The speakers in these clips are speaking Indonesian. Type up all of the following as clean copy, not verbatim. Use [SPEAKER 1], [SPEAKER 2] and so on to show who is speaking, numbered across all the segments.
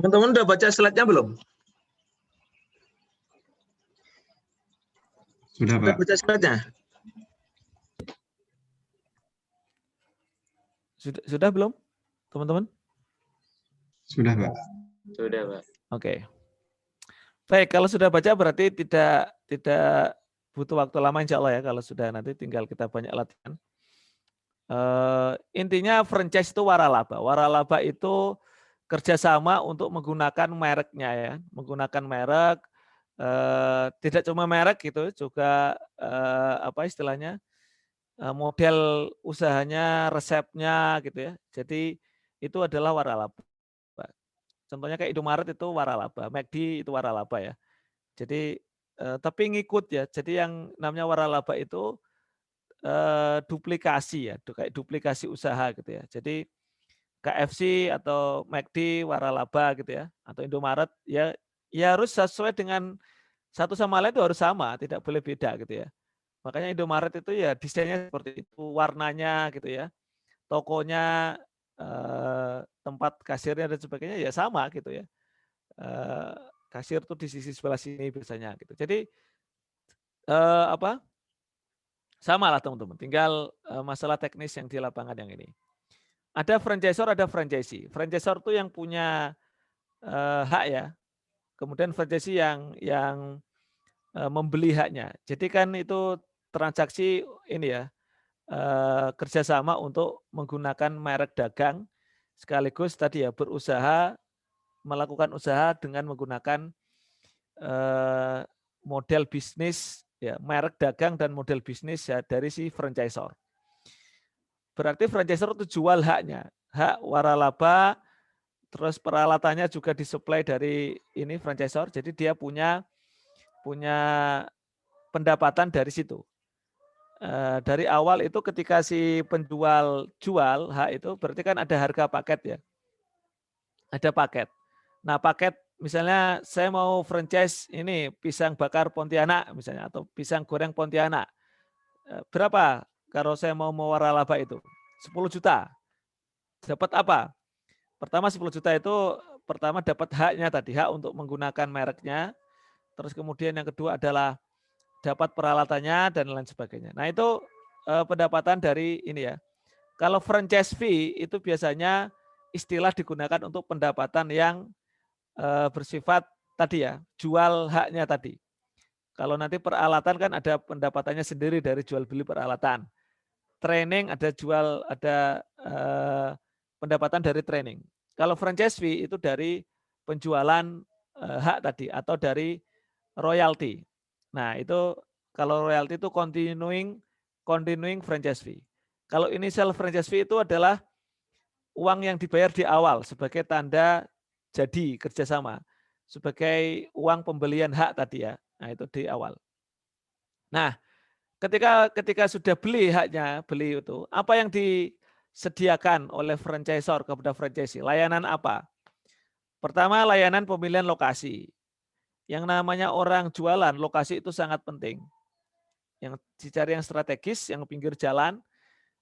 [SPEAKER 1] Teman-teman udah baca slide-nya belum?
[SPEAKER 2] Sudah,
[SPEAKER 1] Udah
[SPEAKER 2] Pak.
[SPEAKER 1] baca slide-nya?
[SPEAKER 3] Sudah belum, teman-teman?
[SPEAKER 2] Sudah, Pak.
[SPEAKER 4] Sudah, Pak.
[SPEAKER 3] Oke. Baik, kalau sudah baca berarti tidak butuh waktu lama insya Allah ya. Kalau sudah nanti tinggal kita banyak latihan. Intinya franchise itu waralaba. Waralaba itu kerjasama untuk menggunakan mereknya ya. Menggunakan merek, tidak cuma merek gitu, juga apa istilahnya, model usahanya, resepnya gitu ya. Jadi itu adalah waralaba. Contohnya kayak Indomaret itu waralaba, McD itu waralaba ya. Jadi tapi ngikut ya. Jadi yang namanya waralaba itu duplikasi ya, kayak duplikasi usaha gitu ya. Jadi KFC atau McD waralaba gitu ya, atau Indomaret ya harus sesuai dengan satu sama lain itu harus sama, tidak boleh beda gitu ya. Makanya Indomaret itu ya desainnya seperti itu, warnanya gitu ya. Tokonya, tempat kasirnya dan sebagainya ya sama gitu ya. Kasir tuh di sisi sebelah sini biasanya gitu. Jadi apa? Sama lah teman-teman. Tinggal masalah teknis yang di lapangan yang ini. Ada franchisor, ada franchisee. Franchisor tuh yang punya hak ya. Kemudian franchisee yang membeli haknya. Jadi kan itu transaksi ini ya, kerjasama untuk menggunakan merek dagang sekaligus tadi ya berusaha melakukan usaha dengan menggunakan model bisnis ya, merek dagang dan model bisnis ya dari si franchisor. Berarti franchisor itu jual haknya, hak waralaba, terus peralatannya juga disuplai dari ini franchisor. Jadi dia punya pendapatan dari situ. Dari awal itu ketika si penjual jual hak itu berarti kan ada harga paket ya. Ada paket. Nah paket misalnya saya mau franchise ini pisang bakar Pontianak misalnya atau pisang goreng Pontianak. Berapa kalau saya mau waralaba itu? 10 juta. Dapat apa? Pertama 10 juta itu pertama dapat haknya tadi, hak untuk menggunakan mereknya. Terus kemudian yang kedua adalah dapat peralatannya dan lain sebagainya. Nah itu pendapatan dari ini ya. Kalau franchise fee itu biasanya istilah digunakan untuk pendapatan yang bersifat tadi ya, jual haknya tadi. Kalau nanti peralatan kan ada pendapatannya sendiri dari jual beli peralatan. Training ada pendapatan dari training. Kalau franchise fee itu dari penjualan hak tadi atau dari royalti. Nah, itu kalau royalti itu continuing franchise fee. Kalau initial franchise fee itu adalah uang yang dibayar di awal sebagai tanda jadi kerjasama, sebagai uang pembelian hak tadi ya. Nah, itu di awal. Nah, ketika sudah beli haknya, beli itu, apa yang disediakan oleh franchisor kepada franchisee? Layanan apa? Pertama, layanan pemilihan lokasi. Yang namanya orang jualan, lokasi itu sangat penting. Yang dicari yang strategis, yang pinggir jalan,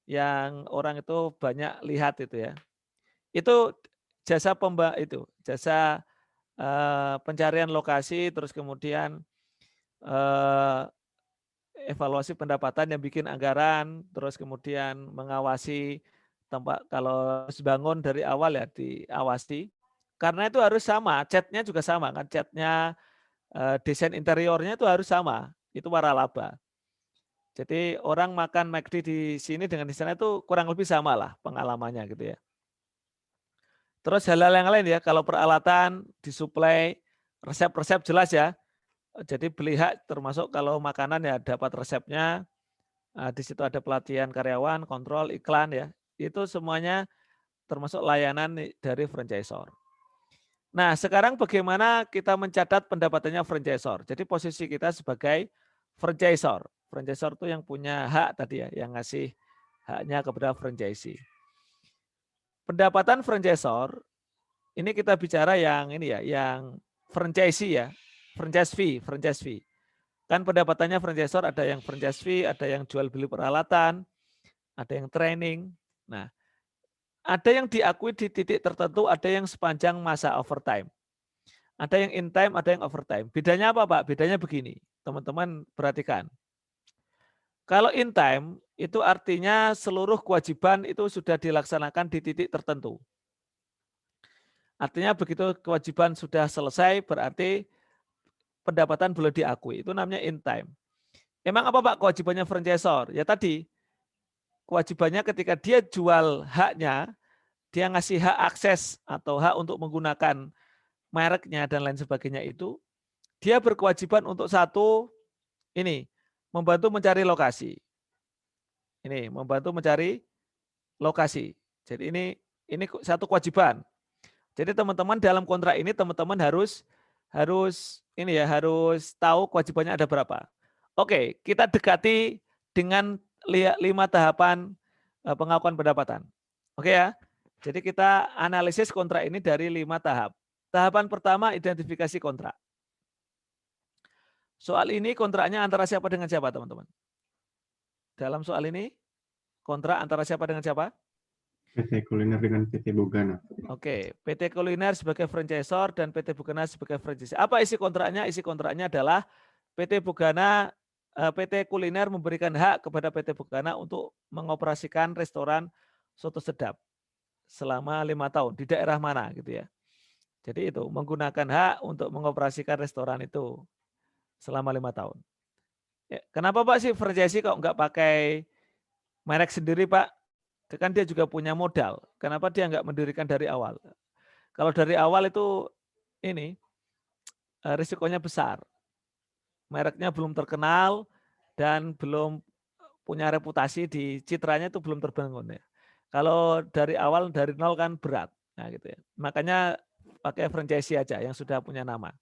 [SPEAKER 3] yang orang itu banyak lihat itu ya. Itu jasa jasa pencarian lokasi, terus kemudian evaluasi pendapatan yang bikin anggaran, terus kemudian mengawasi tempat kalau harus bangun dari awal ya diawasi. Karena itu harus sama, catnya juga sama kan, catnya desain interiornya itu harus sama, itu waralaba. Jadi orang makan McD di sini dengan di sana itu kurang lebih sama lah pengalamannya gitu ya. Terus hal-hal yang lain ya, kalau peralatan disuplai, resep-resep jelas ya. Jadi beli hak termasuk kalau makanan ya dapat resepnya, di situ ada pelatihan karyawan, kontrol, iklan ya. Itu semuanya termasuk layanan dari franchisor. Nah sekarang bagaimana kita mencatat pendapatannya franchisor. Jadi posisi kita sebagai franchisor. Franchisor itu yang punya hak tadi ya, yang ngasih haknya kepada franchisee. Pendapatan franchisor, ini kita bicara yang ini ya, yang franchisee ya, franchise fee. Kan pendapatannya franchisor ada yang franchise fee, ada yang jual beli peralatan, ada yang training. Nah, Ada yang diakui di titik tertentu, ada yang sepanjang masa overtime. Ada yang in time, ada yang overtime. Bedanya apa, Pak? Bedanya begini, teman-teman perhatikan. Kalau in time, itu artinya seluruh kewajiban itu sudah dilaksanakan di titik tertentu. Artinya begitu kewajiban sudah selesai, berarti pendapatan boleh diakui. Itu namanya in time. Emang apa Pak kewajibannya franchisor? Ya tadi, kewajibannya ketika dia jual haknya, dia ngasih hak akses atau hak untuk menggunakan mereknya dan lain sebagainya itu, dia berkewajiban untuk satu, ini, membantu mencari lokasi. Ini, membantu mencari lokasi. Jadi ini satu kewajiban. Jadi teman-teman dalam kontrak ini teman-teman harus ini ya, harus tahu kewajibannya ada berapa. Oke, kita dekati dengan 5 tahapan pengakuan pendapatan. Oke ya. Jadi kita analisis kontrak ini dari 5 tahap. Tahapan pertama identifikasi kontrak. Soal ini kontraknya antara siapa dengan siapa, teman-teman? Dalam soal ini kontrak antara siapa dengan siapa?
[SPEAKER 2] PT Kuliner dengan PT Bugana.
[SPEAKER 3] Oke, PT Kuliner sebagai franchisor dan PT Bugana sebagai franchisee. Apa isi kontraknya? Isi kontraknya adalah PT Bugana, PT Kuliner memberikan hak kepada PT Bugana untuk mengoperasikan restoran soto sedap selama 5 tahun di daerah mana gitu ya. Jadi itu menggunakan hak untuk mengoperasikan restoran itu selama 5 tahun. Ya, kenapa Pak sih franchisee kok nggak pakai merek sendiri Pak? Kan dia juga punya modal. Kenapa dia nggak mendirikan dari awal? Kalau dari awal itu ini risikonya besar. Mereknya belum terkenal dan belum punya reputasi di citranya itu belum terbangun ya. Kalau dari awal dari nol kan berat. Nah gitu ya. Makanya pakai franchise aja yang sudah punya nama.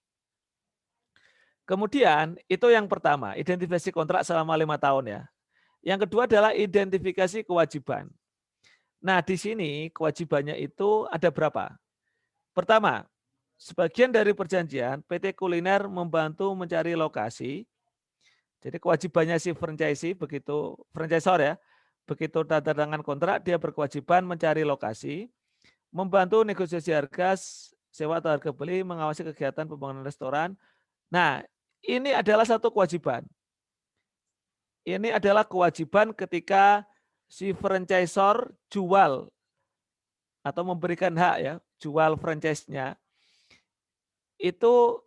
[SPEAKER 3] Kemudian itu yang pertama, identifikasi kontrak selama 5 tahun ya. Yang kedua adalah identifikasi kewajiban. Nah di sini kewajibannya itu ada berapa? Pertama, sebagian dari perjanjian PT Kuliner membantu mencari lokasi. Jadi kewajibannya si franchisee begitu franchisor ya, begitu tanda tangan kontrak dia berkewajiban mencari lokasi, membantu negosiasi harga sewa atau harga beli, mengawasi kegiatan pembangunan restoran. Nah, ini adalah satu kewajiban. Ini adalah kewajiban ketika si franchisor jual atau memberikan hak ya, jual franchise-nya. Itu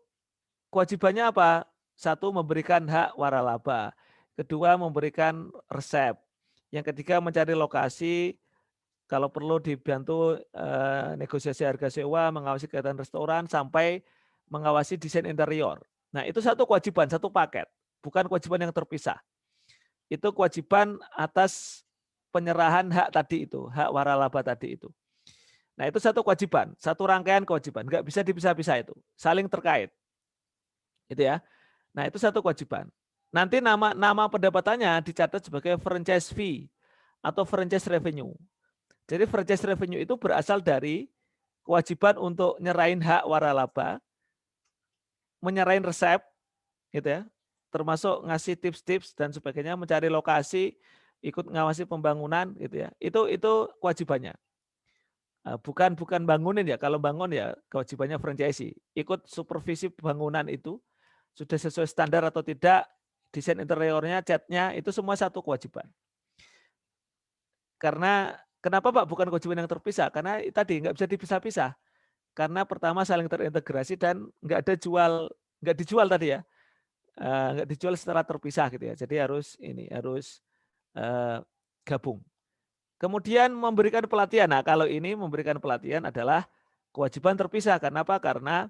[SPEAKER 3] kewajibannya apa? Satu, memberikan hak waralaba. Kedua, memberikan resep. Yang ketiga, mencari lokasi. Kalau perlu dibantu negosiasi harga sewa, mengawasi kegiatan restoran, sampai mengawasi desain interior. Nah, itu satu kewajiban, satu paket. Bukan kewajiban yang terpisah. Itu kewajiban atas penyerahan hak tadi itu, hak waralaba tadi itu. Nah, itu satu kewajiban, satu rangkaian kewajiban. Nggak bisa dipisah-pisah itu, saling terkait. Gitu ya. Nah, itu satu kewajiban. Nanti nama pendapatannya dicatat sebagai franchise fee atau franchise revenue. Jadi franchise revenue itu berasal dari kewajiban untuk nyerahin hak waralaba, menyerahin resep, gitu ya, termasuk ngasih tips-tips dan sebagainya, mencari lokasi, ikut ngawasi pembangunan, gitu ya. Itu kewajibannya. Bukan bangunin ya. Kalau bangun ya kewajibannya franchisee. Ikut supervisi bangunan itu sudah sesuai standar atau tidak, desain interiornya, catnya, itu semua satu kewajiban. Karena kenapa Pak bukan kewajiban yang terpisah? Karena tadi nggak bisa dipisah-pisah. Karena pertama saling terintegrasi dan nggak dijual tadi ya, nggak dijual secara terpisah gitu ya. Jadi harus gabung. Kemudian memberikan pelatihan. Nah kalau ini memberikan pelatihan adalah kewajiban terpisah. Kenapa? Karena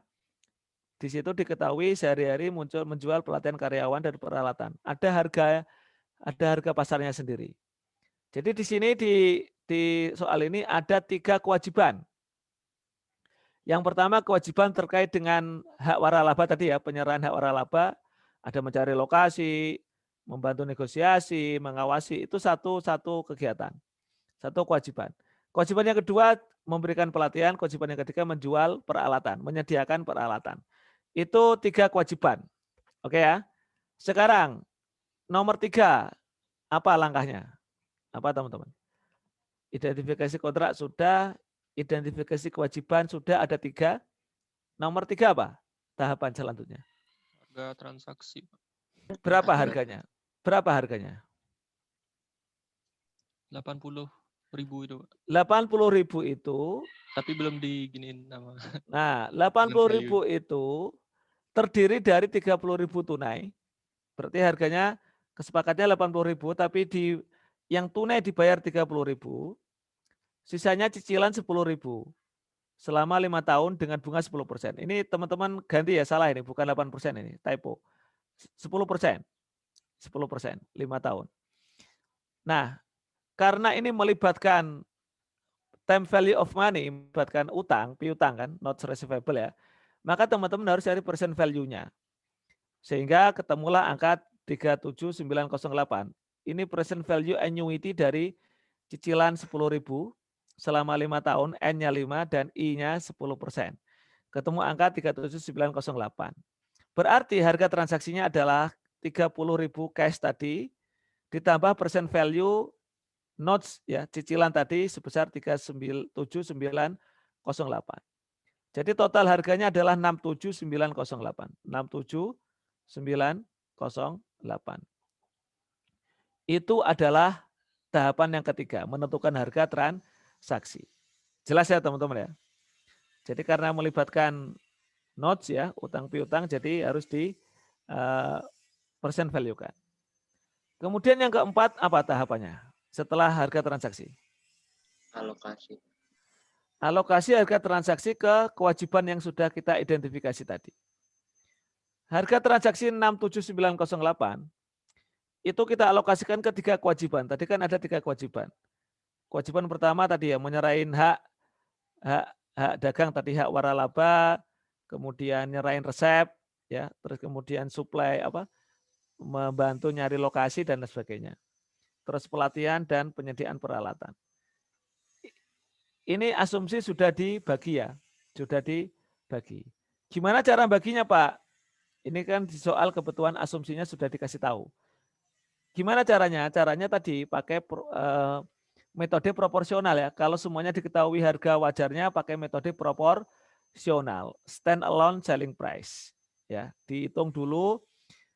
[SPEAKER 3] di situ diketahui sehari-hari menjual pelatihan karyawan dan peralatan. Ada harga pasarnya sendiri. Jadi di sini di soal ini ada 3 kewajiban. Yang pertama kewajiban terkait dengan hak waralaba tadi ya, penyerahan hak waralaba, ada mencari lokasi, membantu negosiasi, mengawasi, itu satu kegiatan, satu kewajiban. Kewajiban yang kedua memberikan pelatihan, kewajiban yang ketiga menjual peralatan, menyediakan peralatan. Itu 3 kewajiban. Oke ya. Sekarang nomor 3, apa langkahnya? Apa teman-teman? Identifikasi kontrak sudah, identifikasi kewajiban sudah, ada 3. Nomor 3 apa? Tahapan selanjutnya.
[SPEAKER 1] Harga transaksi.
[SPEAKER 3] Berapa harganya? Berapa harganya?
[SPEAKER 1] 80.000 itu, Pak.
[SPEAKER 3] 80.000 itu.
[SPEAKER 1] Tapi belum diginiin nama.
[SPEAKER 3] Nah, 80.000 itu terdiri dari 30.000 tunai. Berarti harganya kesepakatnya 80.000, tapi yang tunai dibayar 30.000, sisanya cicilan 10.000 selama 5 tahun dengan bunga 10%. Ini teman-teman ganti ya, salah ini, bukan 8% ini, typo. 10%. 10%, 5 tahun. Nah, karena ini melibatkan time value of money, melibatkan utang, piutang kan, notes receivable ya, maka teman-teman harus cari percent value-nya. Sehingga ketemulah angka 37908. Ini present value annuity dari cicilan 10.000 selama 5 tahun, N-nya 5 dan I-nya 10%. Ketemu angka 37908. Berarti harga transaksinya adalah 30.000 cash tadi ditambah percent value notes ya, cicilan tadi sebesar 37908. Jadi total harganya adalah 67908. 67908. Itu adalah tahapan yang ketiga, menentukan harga transaksi. Jelas ya teman-teman ya. Jadi karena melibatkan notes ya, utang piutang, jadi harus di percent value kan. Kemudian yang keempat apa tahapannya setelah harga transaksi?
[SPEAKER 4] Alokasi.
[SPEAKER 3] Alokasi harga transaksi ke kewajiban yang sudah kita identifikasi tadi. Harga transaksi 67908 itu kita alokasikan ke 3 kewajiban. Tadi kan ada 3 kewajiban. Kewajiban pertama tadi ya, menyerahin hak dagang tadi, hak waralaba, kemudian nyerahin resep ya, terus kemudian supply membantu nyari lokasi dan sebagainya. Terus pelatihan dan penyediaan peralatan. Ini asumsi sudah dibagi ya, sudah dibagi. Gimana cara baginya Pak? Ini kan di soal kebutuhan asumsinya sudah dikasih tahu. Gimana caranya? Caranya tadi pakai metode proporsional ya. Kalau semuanya diketahui harga wajarnya pakai metode proporsional, stand alone selling price. Ya, dihitung dulu,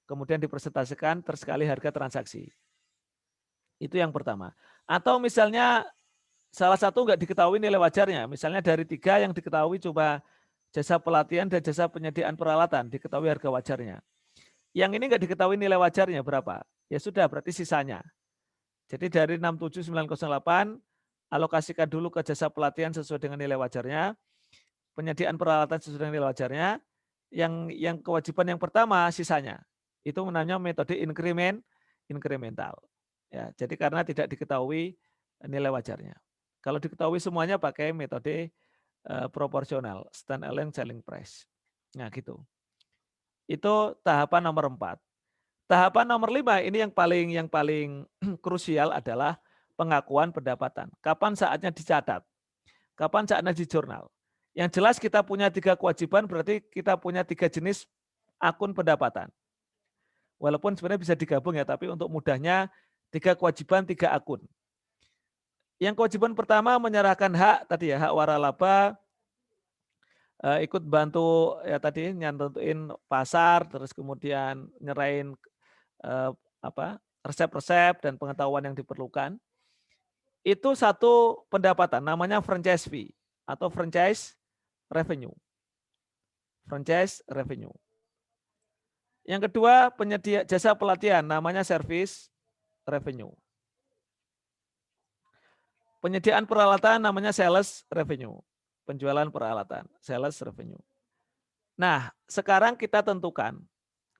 [SPEAKER 3] kemudian dipresentasikan tersekali harga transaksi. Itu yang pertama. Atau misalnya salah satu nggak diketahui nilai wajarnya. Misalnya dari 3 yang diketahui coba jasa pelatihan dan jasa penyediaan peralatan diketahui harga wajarnya. Yang ini nggak diketahui nilai wajarnya berapa. Ya sudah, berarti sisanya. Jadi dari 67908 alokasikan dulu ke jasa pelatihan sesuai dengan nilai wajarnya, penyediaan peralatan sesuai dengan nilai wajarnya. Yang kewajiban yang pertama sisanya. Itu namanya metode incremental. Ya, jadi karena tidak diketahui nilai wajarnya. Kalau diketahui semuanya pakai metode proporsional, stand alone selling price. Nah gitu. Itu tahapan nomor 4. Tahapan nomor 5 ini yang paling krusial adalah pengakuan pendapatan. Kapan saatnya dicatat? Kapan saatnya di jurnal? Yang jelas kita punya 3 kewajiban, berarti kita punya 3 jenis akun pendapatan. Walaupun sebenarnya bisa digabung ya, tapi untuk mudahnya 3 kewajiban, 3 akun. Yang kewajiban pertama menyerahkan hak tadi ya, hak waralaba, ikut bantu ya tadi nyantuin pasar, terus kemudian nyerahin resep-resep dan pengetahuan yang diperlukan. Itu satu pendapatan namanya franchise fee atau franchise revenue. Franchise revenue. Yang kedua penyedia jasa pelatihan namanya service revenue. Penyediaan peralatan namanya sales revenue. Penjualan peralatan, sales revenue. Nah, sekarang kita tentukan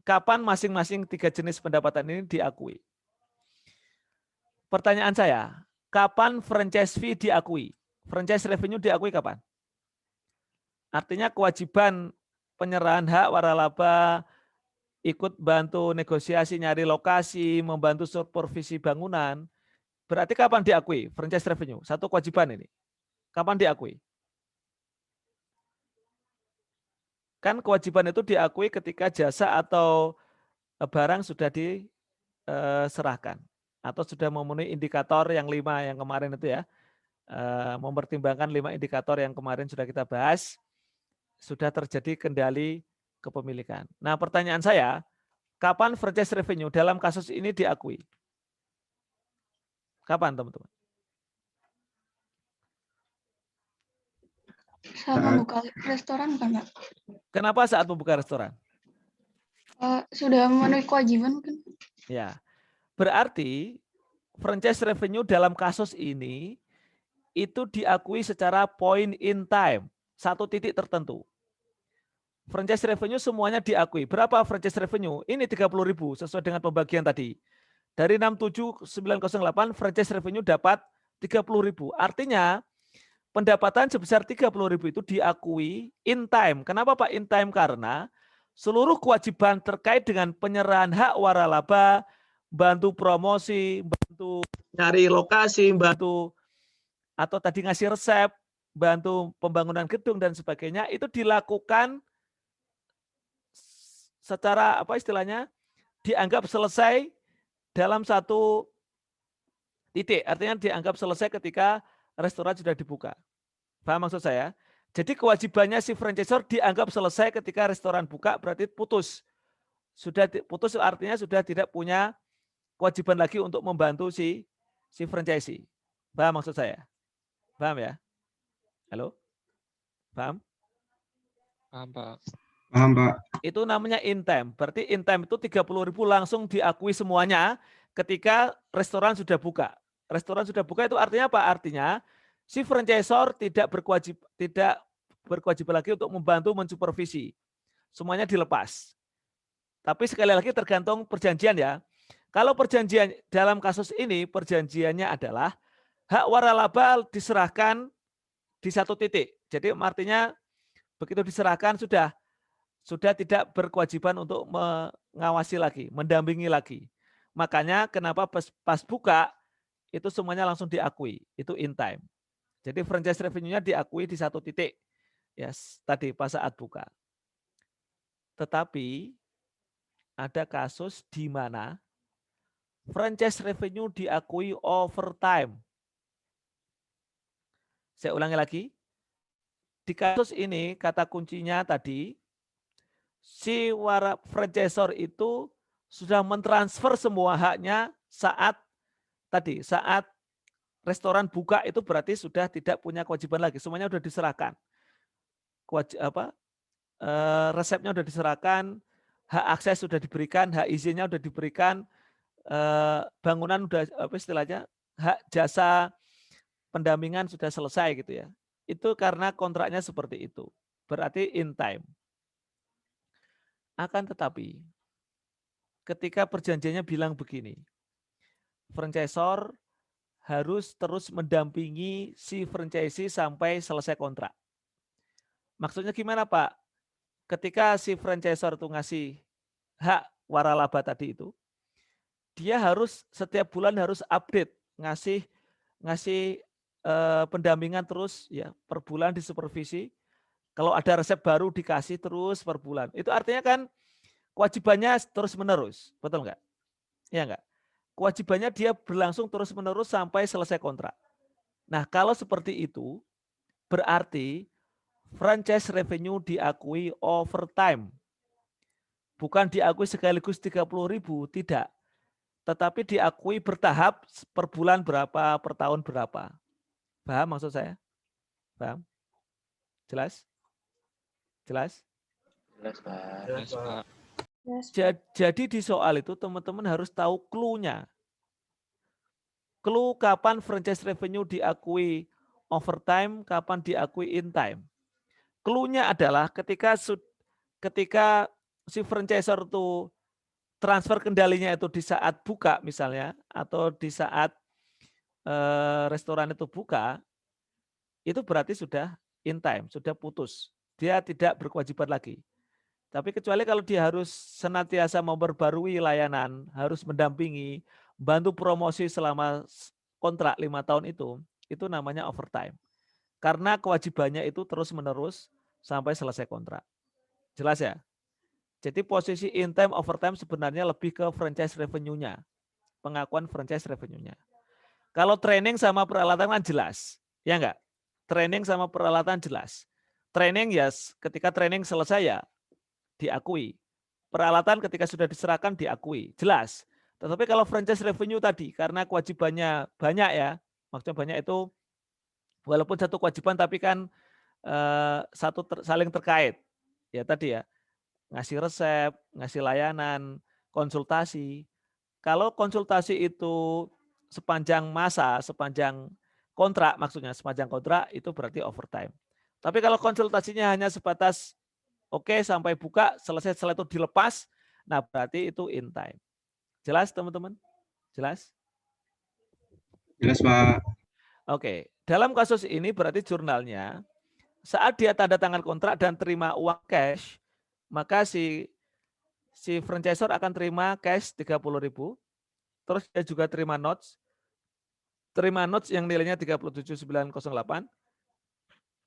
[SPEAKER 3] kapan masing-masing 3 jenis pendapatan ini diakui. Pertanyaan saya, kapan franchise fee diakui? Franchise revenue diakui kapan? Artinya kewajiban penyerahan hak waralaba, ikut bantu negosiasi, nyari lokasi, membantu supervisi bangunan. Berarti kapan diakui franchise revenue? Satu kewajiban ini. Kapan diakui? Kan kewajiban itu diakui ketika jasa atau barang sudah diserahkan atau sudah memenuhi indikator yang 5 yang kemarin itu ya. mempertimbangkan 5 indikator yang kemarin sudah kita bahas, sudah terjadi kendali kepemilikan. Nah, pertanyaan saya, kapan franchise revenue dalam kasus ini diakui? Kapan, teman-teman?
[SPEAKER 5] Saat membuka restoran bukan, Pak?
[SPEAKER 3] Kenapa saat membuka restoran?
[SPEAKER 5] Sudah memenuhi kewajiban mungkin.
[SPEAKER 3] Ya, berarti franchise revenue dalam kasus ini itu diakui secara point in time, satu titik tertentu. Franchise revenue semuanya diakui. Berapa franchise revenue? Ini 30.000 sesuai dengan pembagian tadi. Dari 67908 franchise revenue dapat 30.000. Artinya pendapatan sebesar 30.000 itu diakui in time. Kenapa Pak in time? Karena seluruh kewajiban terkait dengan penyerahan hak waralaba, bantu promosi, bantu nyari lokasi, bantu atau tadi ngasih resep, bantu pembangunan gedung dan sebagainya itu dilakukan secara apa istilahnya dianggap selesai dalam satu titik. Artinya dianggap selesai ketika restoran sudah dibuka. Paham maksud saya? Jadi kewajibannya si franchisor dianggap selesai ketika restoran buka, berarti putus. Sudah putus artinya sudah tidak punya kewajiban lagi untuk membantu si franchisee. Paham maksud saya? Paham ya? Halo? Paham?
[SPEAKER 1] Paham, Pak.
[SPEAKER 2] Paham, Pak.
[SPEAKER 3] Itu namanya in time. Berarti in time itu 30.000 langsung diakui semuanya ketika restoran sudah buka. Restoran sudah buka itu artinya apa? Artinya si franchisor tidak berkewajiban lagi untuk membantu mensupervisi. Semuanya dilepas. Tapi sekali lagi tergantung perjanjian ya. Kalau perjanjian dalam kasus ini perjanjiannya adalah hak waralaba diserahkan di satu titik. Jadi artinya begitu diserahkan sudah tidak berkewajiban untuk mengawasi lagi, mendampingi lagi. Makanya kenapa pas buka itu semuanya langsung diakui, itu in time. Jadi franchise revenue-nya diakui di satu titik. Ya, tadi pas saat buka. Tetapi ada kasus di mana franchise revenue diakui over time. Saya ulangi lagi. Di kasus ini kata kuncinya tadi si franchisor itu sudah mentransfer semua haknya saat restoran buka, itu berarti sudah tidak punya kewajiban lagi, semuanya sudah diserahkan. Resepnya sudah diserahkan, hak akses sudah diberikan, hak izinnya sudah diberikan, bangunan sudah istilahnya hak jasa pendampingan sudah selesai gitu ya. Itu karena kontraknya seperti itu. Berarti in time. Akan tetapi ketika perjanjiannya bilang begini, franchisor harus terus mendampingi si franchisee sampai selesai kontrak. Maksudnya gimana Pak? Ketika si franchisor itu ngasih hak waralaba tadi itu, dia harus setiap bulan harus update, ngasih pendampingan terus ya, per bulan disupervisi. Kalau ada resep baru dikasih terus per bulan. Itu artinya kan kewajibannya terus menerus, betul enggak? Ya enggak? Kewajibannya dia berlangsung terus menerus sampai selesai kontrak. Nah, kalau seperti itu berarti franchise revenue diakui over time. Bukan diakui sekaligus 30.000, tidak. Tetapi diakui bertahap per bulan berapa, per tahun berapa. Paham maksud saya? Paham? Jelas? Jelas?
[SPEAKER 4] Jelas, Pak.
[SPEAKER 1] Jelas, Pak.
[SPEAKER 3] Jadi di soal itu teman-teman harus tahu clue-nya. Clue kapan franchise revenue diakui overtime, kapan diakui in time. Clue-nya adalah ketika si franchisor itu transfer kendalinya itu di saat buka misalnya, atau di saat restoran itu buka, itu berarti sudah in time, sudah putus. Dia tidak berkewajiban lagi. Tapi kecuali kalau dia harus senantiasa memperbarui layanan, harus mendampingi, bantu promosi selama kontrak 5 tahun itu namanya overtime. Karena kewajibannya itu terus-menerus sampai selesai kontrak. Jelas ya? Jadi posisi in time, overtime sebenarnya lebih ke franchise revenue-nya. Pengakuan franchise revenue-nya. Kalau training sama peralatan kan jelas. Ya enggak? Training sama peralatan jelas. Training ya ketika training selesai ya diakui. Peralatan ketika sudah diserahkan diakui. Jelas. Tetapi kalau franchise revenue tadi, karena kewajibannya banyak ya, maksudnya banyak itu walaupun satu kewajiban tapi kan saling terkait. Ya tadi ya, ngasih resep, ngasih layanan, konsultasi. Kalau konsultasi itu sepanjang masa, sepanjang kontrak maksudnya, sepanjang kontrak itu berarti overtime. Tapi kalau konsultasinya hanya sebatas oke sampai buka, selesai setelah itu dilepas, nah berarti itu in time. Jelas teman-teman? Jelas?
[SPEAKER 2] Jelas, Pak.
[SPEAKER 3] Oke, dalam kasus ini berarti jurnalnya saat dia tanda tangan kontrak dan terima uang cash, maka si franchisor akan terima cash 30.000, terus dia juga terima notes yang nilainya 37.908.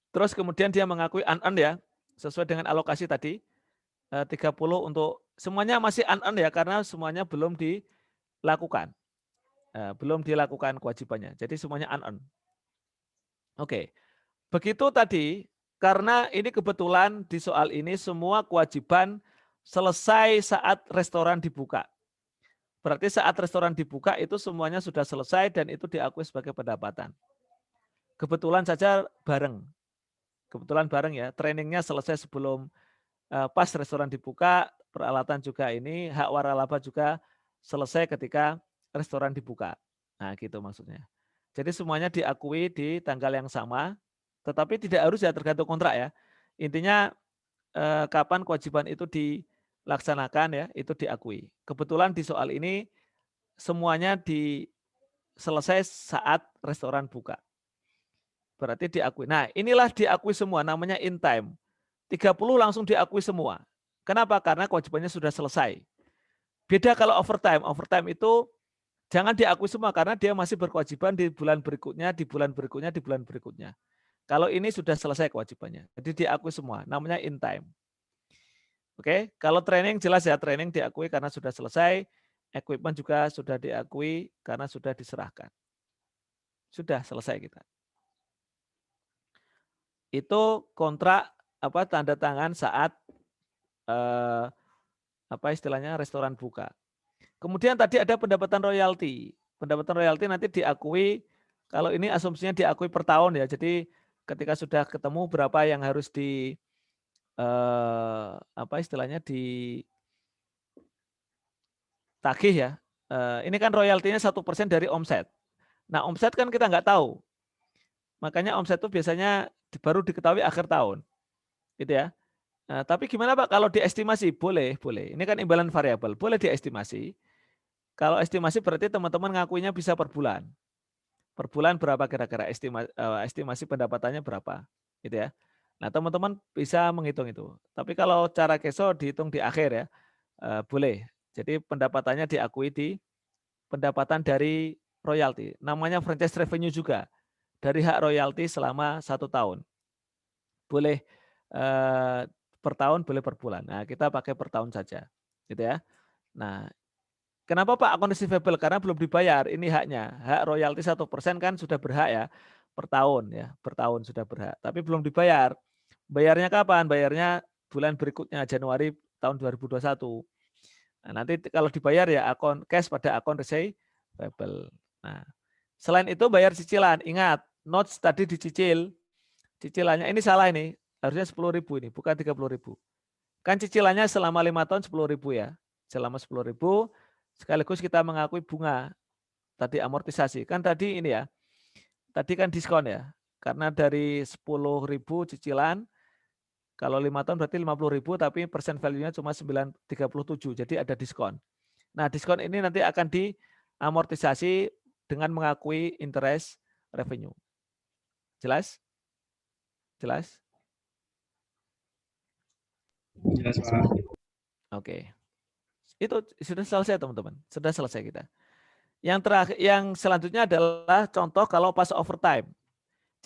[SPEAKER 3] Terus kemudian dia mengakui unearned ya, sesuai dengan alokasi tadi, 30 untuk semuanya masih unearned ya, karena semuanya belum dilakukan. Belum dilakukan kewajibannya, jadi semuanya unearned. Oke, begitu tadi, karena ini kebetulan di soal ini semua kewajiban selesai saat restoran dibuka. Berarti saat restoran dibuka itu semuanya sudah selesai dan itu diakui sebagai pendapatan. Kebetulan saja bareng. Kebetulan bareng ya, trainingnya selesai sebelum pas restoran dibuka, peralatan juga ini, hak waralaba juga selesai ketika restoran dibuka. Nah gitu maksudnya. Jadi semuanya diakui di tanggal yang sama, tetapi tidak harus ya tergantung kontrak ya. Intinya kapan kewajiban itu dilaksanakan ya, itu diakui. Kebetulan di soal ini semuanya selesai saat restoran buka. Berarti diakui. Nah inilah diakui semua, namanya in time. 30 langsung diakui semua. Kenapa? Karena kewajibannya sudah selesai. Beda kalau overtime. Overtime itu jangan diakui semua karena dia masih berkewajiban di bulan berikutnya, di bulan berikutnya, di bulan berikutnya. Kalau ini sudah selesai kewajibannya. Jadi diakui semua, namanya in time. Oke, kalau training jelas ya, training diakui karena sudah selesai, equipment juga sudah diakui karena sudah diserahkan. Sudah selesai kita. Itu kontrak tanda tangan saat istilahnya restoran buka. Kemudian tadi ada pendapatan royalti. Pendapatan royalti nanti diakui, kalau ini asumsinya diakui per tahun ya. Jadi ketika sudah ketemu berapa yang harus istilahnya ditagih ya. Ini kan royaltinya 1% dari omset. Nah omset kan kita nggak tahu. Makanya omset itu biasanya baru diketahui akhir tahun. Gitu ya. Nah, tapi gimana Pak kalau diestimasi? Boleh, boleh. Ini kan imbalan variabel, boleh diestimasi. Kalau estimasi berarti teman-teman ngakuinya bisa per bulan. Per bulan berapa kira-kira estimasi pendapatannya berapa, gitu ya. Nah, teman-teman bisa menghitung itu. Tapi kalau cara keso dihitung di akhir ya, boleh. Jadi pendapatannya diakui di pendapatan dari royalti. Namanya franchise revenue juga. Dari hak royalti selama 1 tahun. Boleh per tahun, boleh per bulan. Nah, kita pakai per tahun saja, gitu ya. Nah, kenapa Pak account receivable? Karena belum dibayar, ini haknya. Hak royalti 1% kan sudah berhak ya, per tahun ya, per tahun sudah berhak. Tapi belum dibayar. Bayarnya kapan? Bayarnya bulan berikutnya, Januari tahun 2021. Nah, nanti kalau dibayar ya akun cash pada akun receivable. Nah, selain itu bayar cicilan. Ingat, notes tadi dicicil. Cicilannya ini salah ini, harusnya 10.000 ini, bukan 30.000. Kan cicilannya selama 5 tahun 10.000 ya. Selama 10.000 sekaligus kita mengakui bunga. Tadi amortisasi. Kan tadi ini ya. Tadi kan diskon ya. Karena dari 10.000 cicilan, kalau 5 tahun berarti 50.000, tapi persen value-nya cuma 937. Jadi ada diskon. Nah diskon ini nanti akan diamortisasi dengan mengakui interest revenue. Jelas? Jelas?
[SPEAKER 2] Jelas, Pak.
[SPEAKER 3] Oke. Itu sudah selesai teman-teman. Sudah selesai kita. Yang terakhir, yang selanjutnya adalah contoh kalau pas overtime.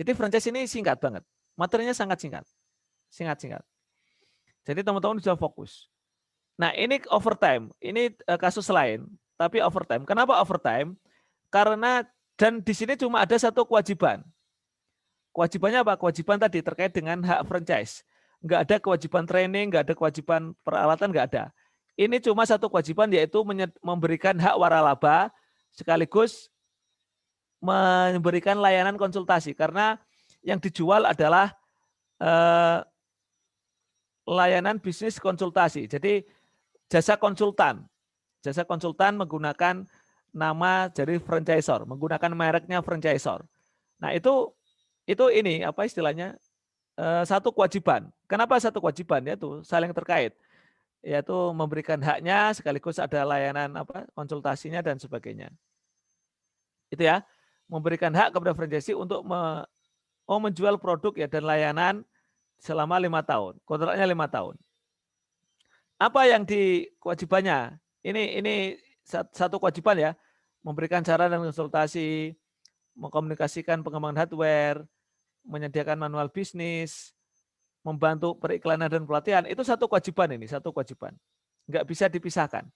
[SPEAKER 3] Jadi franchise ini singkat banget. Materinya sangat singkat. Singkat-singkat. Jadi teman-teman bisa fokus. Nah ini overtime. Ini kasus lain. Tapi overtime. Kenapa overtime? Karena dan di sini cuma ada satu kewajiban. Kewajibannya apa? Kewajiban tadi terkait dengan hak franchise. Nggak ada kewajiban training, nggak ada kewajiban peralatan, nggak ada. Ini cuma satu kewajiban, yaitu memberikan hak waralaba sekaligus memberikan layanan konsultasi. Karena yang dijual adalah layanan bisnis konsultasi. Jadi jasa konsultan. Jasa konsultan menggunakan nama dari franchisor, menggunakan mereknya franchisor. Nah, itu ini apa istilahnya? Satu kewajiban. Kenapa satu kewajiban? Yaitu saling terkait. Yaitu memberikan haknya sekaligus ada layanan apa? Konsultasinya dan sebagainya. Itu ya. Memberikan hak kepada franchisee untuk menjual produk ya dan layanan selama 5 tahun. Kontraknya 5 tahun. Apa yang kewajibannya? Ini satu kewajiban ya. Memberikan saran dan konsultasi, mengkomunikasikan pengembangan hardware, menyediakan manual bisnis, membantu periklanan dan pelatihan. Itu satu kewajiban ini, satu kewajiban. Nggak bisa dipisahkan.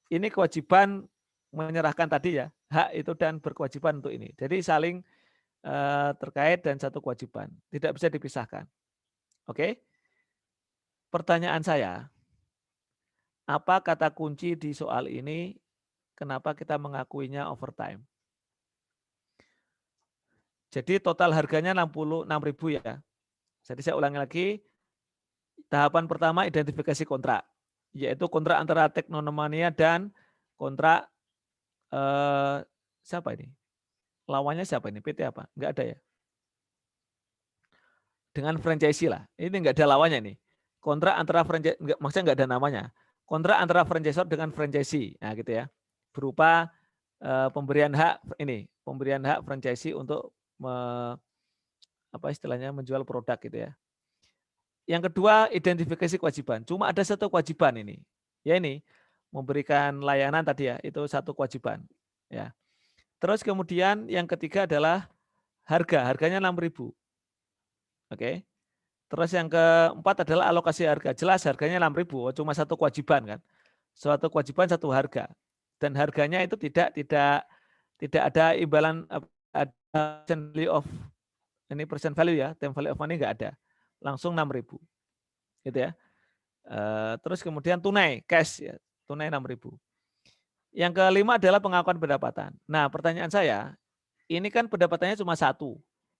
[SPEAKER 3] Ini kewajiban menyerahkan tadi ya, hak itu dan berkewajiban untuk ini. Jadi saling terkait dan satu kewajiban. Tidak bisa dipisahkan. Oke? Pertanyaan saya, apa kata kunci di soal ini? Kenapa kita mengakuinya overtime? Jadi total harganya 66.000 ya. Jadi saya ulangi lagi. Tahapan pertama identifikasi kontrak, yaitu kontrak antara Teknonomania dan kontrak siapa ini? Lawannya siapa ini? PT apa? Enggak ada ya. Dengan franchisee lah. Ini enggak ada lawannya nih. Kontrak antara franchise, maksudnya enggak ada namanya. Kontrak antara franchisor dengan franchisee. Nah, gitu ya. Berupa pemberian hak ini, pemberian hak franchisee untuk apa istilahnya menjual produk gitu ya. Yang kedua, identifikasi kewajiban. Cuma ada satu kewajiban ini. Ya ini, memberikan layanan tadi ya, itu satu kewajiban. Ya. Terus kemudian yang ketiga adalah harganya 6.000. Oke. Terus yang keempat adalah alokasi harga. Jelas harganya 6.000, cuma satu kewajiban kan. Suatu kewajiban satu harga. Dan harganya itu tidak ada imbalan ada value of ini percent value ya, time value of money enggak ada. Langsung 6.000. Gitu ya. Terus kemudian tunai, cash ya, tunai 6.000. Yang kelima adalah pengakuan pendapatan. Nah, pertanyaan saya, ini kan pendapatannya cuma satu,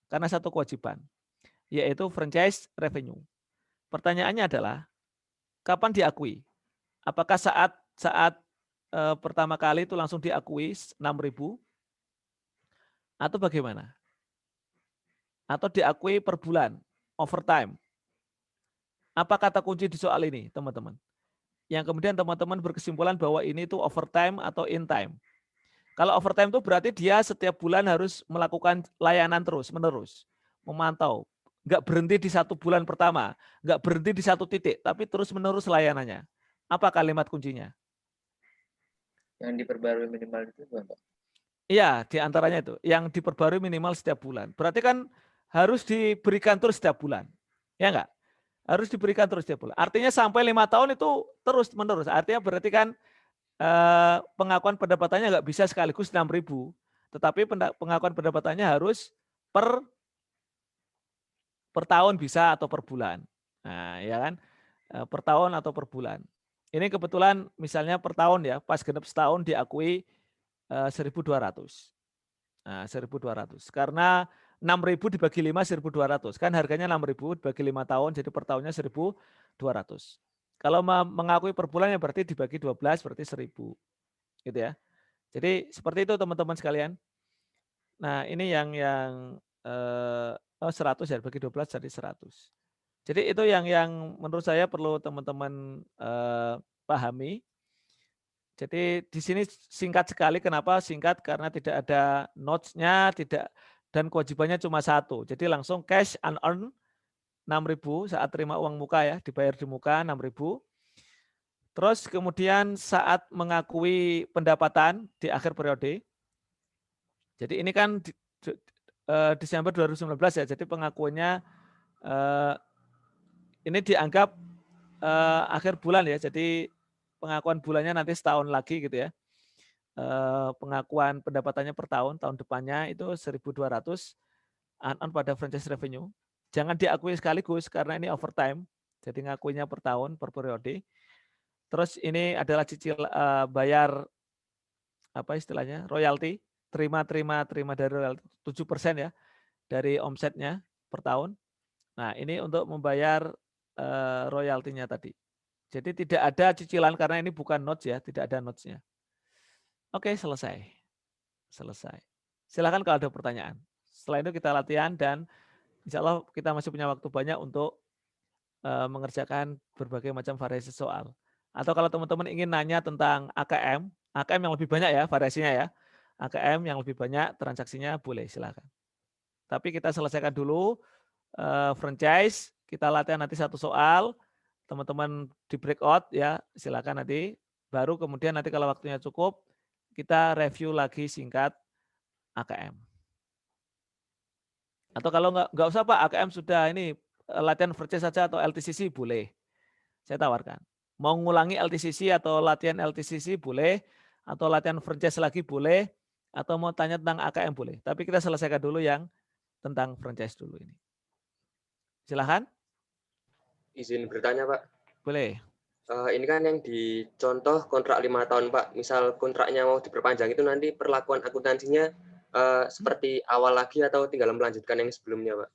[SPEAKER 3] karena satu kewajiban, yaitu franchise revenue. Pertanyaannya adalah, kapan diakui? Apakah saat pertama kali itu langsung diakui 6.000? Atau bagaimana? Atau diakui per bulan, overtime? Apa kata kunci di soal ini, teman-teman? Yang kemudian teman-teman berkesimpulan bahwa ini itu overtime atau in time. Kalau overtime itu berarti dia setiap bulan harus melakukan layanan terus-menerus, memantau. Nggak berhenti di satu bulan pertama, nggak berhenti di satu titik, tapi terus-menerus layanannya. Apa kalimat kuncinya?
[SPEAKER 4] Yang diperbarui minimal itu Pak?
[SPEAKER 3] Iya, di antaranya itu. Yang diperbarui minimal setiap bulan. Berarti kan harus diberikan terus setiap bulan. Ya enggak? Harus diberikan terus setiap bulan. Artinya sampai 5 tahun itu terus menerus. Artinya berarti kan pengakuan pendapatannya nggak bisa sekaligus 6.000, tetapi pengakuan pendapatannya harus per tahun bisa atau per bulan. Nah, ya kan? Per tahun atau per bulan. Ini kebetulan misalnya per tahun ya, pas genap setahun diakui 1.200. Nah, 1.200. Karena 6.000 dibagi 5 1.200. Kan harganya 6.000 dibagi 5 tahun jadi per tahunnya 1.200. Kalau mengakui per bulan ya berarti dibagi 12 berarti 1.000. Gitu ya. Jadi seperti itu teman-teman sekalian. Nah, ini yang 100 ya bagi 12 jadi 100. Jadi itu yang menurut saya perlu teman-teman pahami. Jadi di sini singkat sekali. Kenapa singkat? Karena tidak ada notes-nya, dan kewajibannya cuma satu. Jadi langsung cash unearned 6.000 saat terima uang muka ya, dibayar di muka 6.000. Terus kemudian saat mengakui pendapatan di akhir periode. Jadi ini kan Desember 2019 ya. Jadi pengakuannya ini dianggap akhir bulan ya. Jadi pengakuan bulannya nanti setahun lagi gitu ya. Pengakuan pendapatannya per tahun depannya itu 1.200. unearned pada franchise revenue. Jangan diakui sekaligus karena ini overtime. Jadi ngakuinya per tahun, per periode. Terus ini adalah cicil bayar apa istilahnya? Royalti, terima dari royalti 7% ya dari omsetnya per tahun. Nah, ini untuk membayar royaltinya tadi. Jadi tidak ada cicilan karena ini bukan notes ya, tidak ada notes-nya. Oke, selesai. Selesai. Silakan kalau ada pertanyaan. Setelah itu kita latihan dan insya Allah kita masih punya waktu banyak untuk mengerjakan berbagai macam variasi soal. Atau kalau teman-teman ingin nanya tentang AKM yang lebih banyak ya variasinya ya. AKM yang lebih banyak transaksinya boleh, silakan. Tapi kita selesaikan dulu franchise, kita latihan nanti satu soal, teman-teman di breakout ya, silakan nanti. Baru kemudian nanti kalau waktunya cukup, kita review lagi singkat AKM. Atau kalau nggak usah Pak, AKM sudah ini latihan franchise saja atau LTCC boleh. Saya tawarkan. Mau ngulangi LTCC atau latihan LTCC boleh, atau latihan franchise lagi boleh, atau mau tanya tentang AKM boleh. Tapi kita selesaikan dulu yang tentang franchise dulu ini. Silahkan.
[SPEAKER 6] Izin bertanya, Pak.
[SPEAKER 3] Boleh.
[SPEAKER 6] Ini kan yang dicontoh kontrak 5 tahun, Pak. Misal kontraknya mau diperpanjang itu nanti perlakuan akuntansinya seperti awal lagi atau tinggal melanjutkan yang sebelumnya, Pak?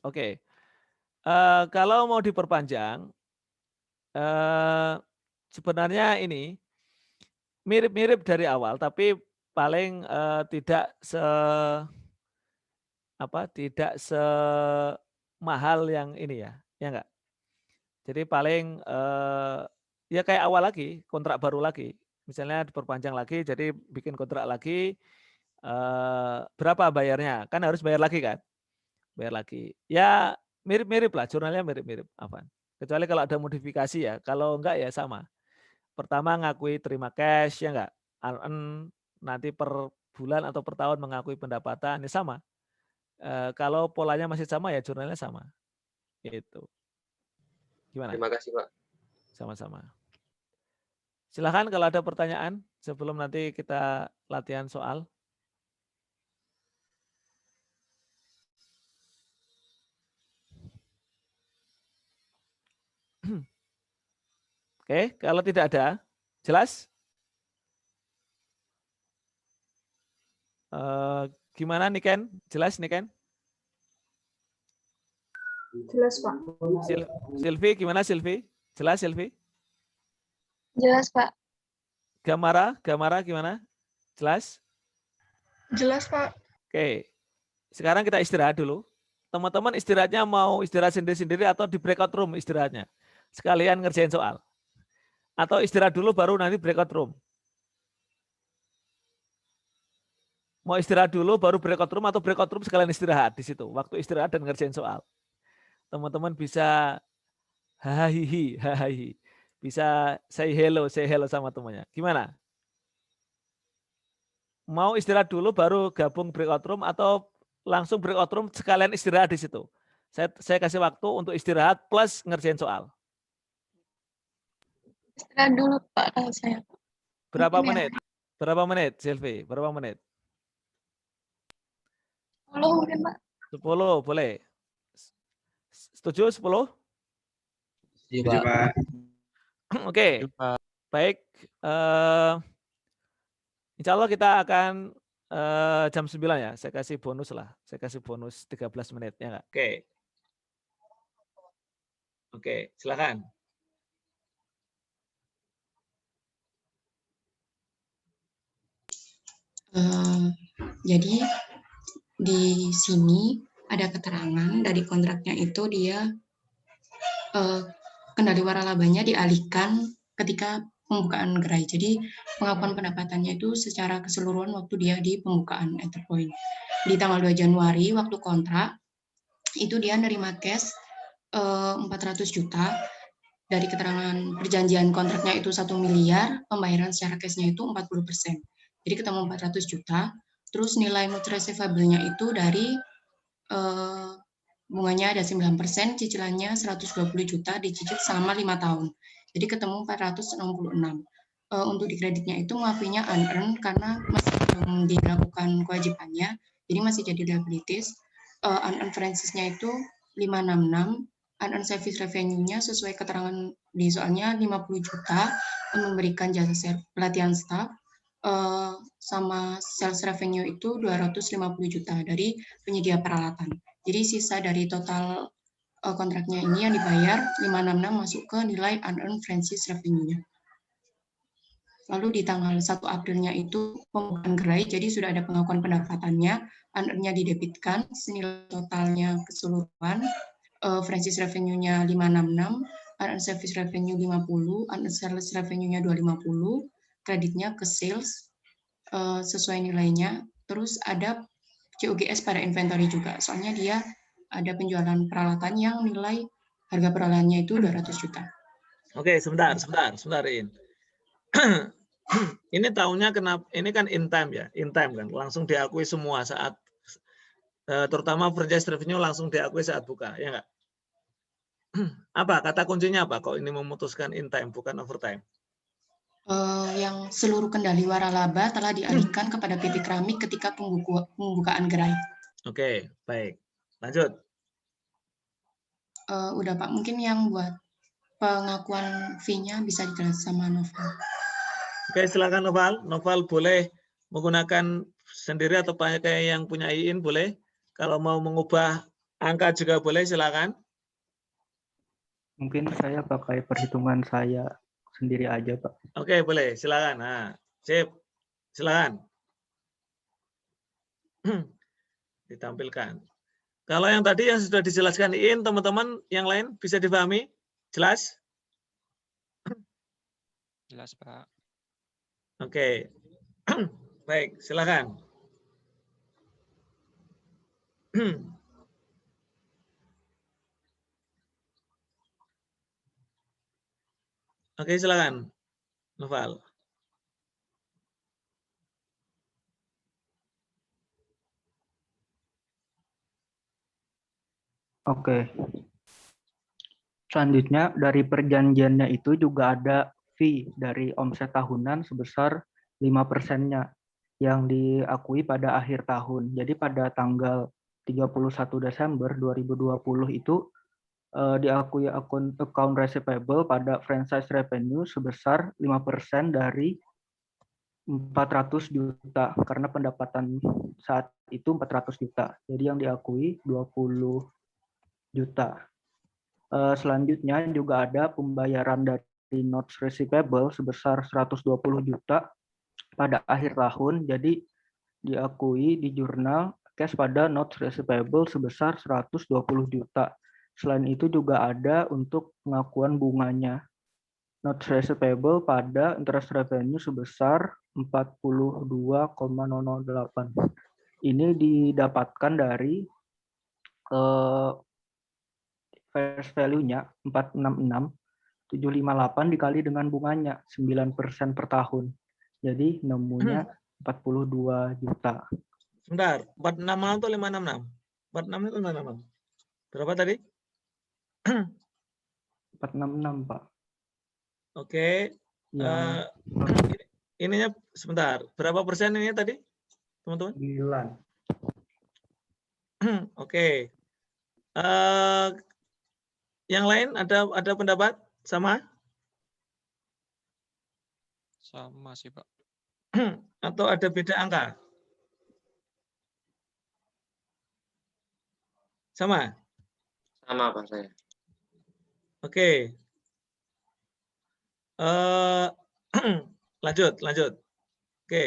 [SPEAKER 3] Oke. Kalau mau diperpanjang, sebenarnya ini mirip-mirip dari awal, tapi paling tidak semahal yang ini ya enggak. Jadi paling ya kayak awal lagi, kontrak baru lagi. Misalnya diperpanjang lagi, jadi bikin kontrak lagi, berapa bayarnya? Kan harus bayar lagi kan? Bayar lagi. Ya mirip-mirip lah, jurnalnya mirip-mirip. Kecuali kalau ada modifikasi ya, kalau enggak ya sama. Pertama ngakui terima cash, ya enggak? Nanti per bulan atau per tahun mengakui pendapatan, ya sama. Kalau polanya masih sama ya jurnalnya sama. Gitu. Gimana?
[SPEAKER 6] Terima kasih, Pak.
[SPEAKER 3] Sama-sama. Silahkan kalau ada pertanyaan sebelum nanti kita latihan soal. Oke, kalau tidak ada, jelas? Gimana Niken? Jelas Niken?
[SPEAKER 7] Jelas, Pak.
[SPEAKER 3] Silvi, gimana Silvi? Jelas Silvi?
[SPEAKER 5] Jelas, Pak.
[SPEAKER 3] Gamara gimana? Jelas?
[SPEAKER 5] Jelas, Pak.
[SPEAKER 3] Oke, sekarang kita istirahat dulu. Teman-teman istirahatnya mau istirahat sendiri-sendiri atau di breakout room istirahatnya? Sekalian ngerjain soal. Atau istirahat dulu baru nanti breakout room? Mau istirahat dulu baru breakout room atau breakout room sekalian istirahat di situ. Waktu istirahat dan ngerjain soal. Teman-teman bisa hahihi. Bisa say hello sama temannya. Gimana? Mau istirahat dulu baru gabung breakout room atau langsung breakout room sekalian istirahat di situ? Saya kasih waktu untuk istirahat plus ngerjain soal.
[SPEAKER 5] Istirahat dulu, Pak, kalau saya.
[SPEAKER 3] Berapa
[SPEAKER 5] Mungkin
[SPEAKER 3] menit? Berapa menit, Silvi? Berapa menit?
[SPEAKER 5] 10 mungkin, Pak.
[SPEAKER 3] 10, boleh. Setuju 10?
[SPEAKER 2] Setuju, Pak.
[SPEAKER 3] Oke, baik. Insya Allah kita akan jam 9 ya. Saya kasih bonus lah. Saya kasih bonus 13 menit. Ya nggak? Oke, silakan.
[SPEAKER 8] Jadi di sini ada keterangan dari kontraknya itu dia kendali waralabanya dialihkan ketika pembukaan gerai. Jadi pengakuan pendapatannya itu secara keseluruhan waktu dia di pembukaan Etherpoint. Di tanggal 2 Januari waktu kontrak itu dia nerima cash 400 juta. Dari keterangan perjanjian kontraknya itu 1 miliar, pembayaran secara cashnya itu 40%. Jadi ketemu 400 juta. Terus nilai note receivable-nya itu dari bunganya ada 9%, cicilannya 120 juta dicicil selama 5 tahun. Jadi ketemu 466. Untuk di kreditnya itu mengakuinya unearned karena masih belum dilakukan kewajibannya, jadi masih jadi liabilities. unearned franchise-nya itu 566, unearned service revenue-nya sesuai keterangan di soalnya 50 juta memberikan jasa pelatihan staff, sama sales revenue itu 250 juta dari penyedia peralatan. Jadi sisa dari total kontraknya ini yang dibayar 566 masuk ke nilai unearned franchise revenue-nya. Lalu di tanggal 1 Aprilnya itu pembukaan gerai, jadi sudah ada pengakuan pendapatannya, unearned-nya didebitkan, senilai totalnya keseluruhan, franchise revenue-nya 566, unearned service revenue 50, unearned sales revenue-nya 250, kreditnya ke sales sesuai nilainya, terus ada COGS pada inventory juga, soalnya dia ada penjualan peralatan yang nilai harga peralatannya itu 200 juta.
[SPEAKER 3] Oke, sebentar, In. Ini tahunnya kenapa? Ini kan in time ya, in time kan, langsung diakui semua saat, terutama franchise revenue langsung diakui saat buka, ya nggak? Apa kata kuncinya apa? Kok ini memutuskan in time bukan overtime?
[SPEAKER 8] Yang seluruh kendali waralaba telah dialihkan kepada PT Keramik ketika pembukaan gerai.
[SPEAKER 3] Oke, baik. Lanjut.
[SPEAKER 8] Udah Pak, mungkin yang buat pengakuan fee-nya bisa dijelaskan sama Noval.
[SPEAKER 3] Oke, silakan Noval. Noval boleh menggunakan sendiri atau pakai yang punya IIN boleh. Kalau mau mengubah angka juga boleh, silakan.
[SPEAKER 1] Mungkin saya pakai perhitungan saya sendiri aja, Pak.
[SPEAKER 3] Oke, boleh. Silakan. Nah, sip. Silakan. Ditampilkan. Kalau yang tadi yang sudah dijelaskan IIN, teman-teman yang lain bisa dipahami? Jelas?
[SPEAKER 1] Jelas, Pak.
[SPEAKER 3] Oke. Baik, silakan. Oke, silakan. Noval.
[SPEAKER 1] Oke. Selanjutnya dari perjanjiannya itu juga ada fee dari omset tahunan sebesar 5%-nya yang diakui pada akhir tahun. Jadi pada tanggal 31 Desember 2020 itu diakui account receivable pada franchise revenue sebesar 5% dari 400 juta karena pendapatan saat itu 400 juta. Jadi yang diakui 20 juta. Selanjutnya juga ada pembayaran dari notes receivable sebesar 120 juta pada akhir tahun. Jadi diakui di jurnal cash pada notes receivable sebesar 120 juta. Selain itu juga ada untuk pengakuan bunganya. Notes receivable pada interest revenue sebesar 42,008. Ini didapatkan dari face value-nya 466, 758 dikali dengan bunganya 9% per tahun. Jadi nemunya 42 juta.
[SPEAKER 3] Sebentar, 466 atau 566? 46 itu 566. Berapa tadi?
[SPEAKER 1] 466, Pak.
[SPEAKER 3] Oke.
[SPEAKER 1] Yang
[SPEAKER 3] Ininya sebentar. Berapa persen ini tadi, teman-teman?
[SPEAKER 1] 9.
[SPEAKER 3] Oke. Yang lain ada pendapat sama?
[SPEAKER 1] Sama sih, Pak.
[SPEAKER 3] Atau ada beda angka? Sama?
[SPEAKER 6] Sama Pak saya.
[SPEAKER 3] Oke. Lanjut. Oke,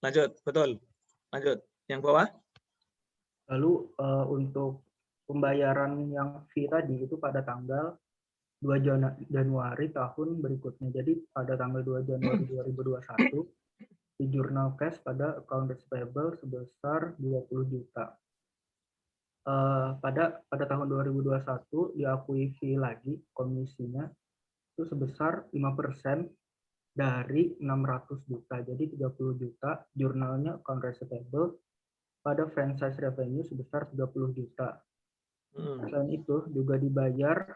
[SPEAKER 3] lanjut. Betul. Lanjut. Yang bawah?
[SPEAKER 1] Lalu untuk pembayaran yang fee tadi itu pada tanggal 2 Januari tahun berikutnya. Jadi pada tanggal 2 Januari 2021 di jurnal cash pada account receivable sebesar 20 juta. Pada tahun 2021 diakui fee lagi komisinya itu sebesar 5% dari 600 juta. Jadi 30 juta jurnalnya account receivable pada franchise revenue sebesar 30 juta. Selain itu juga dibayar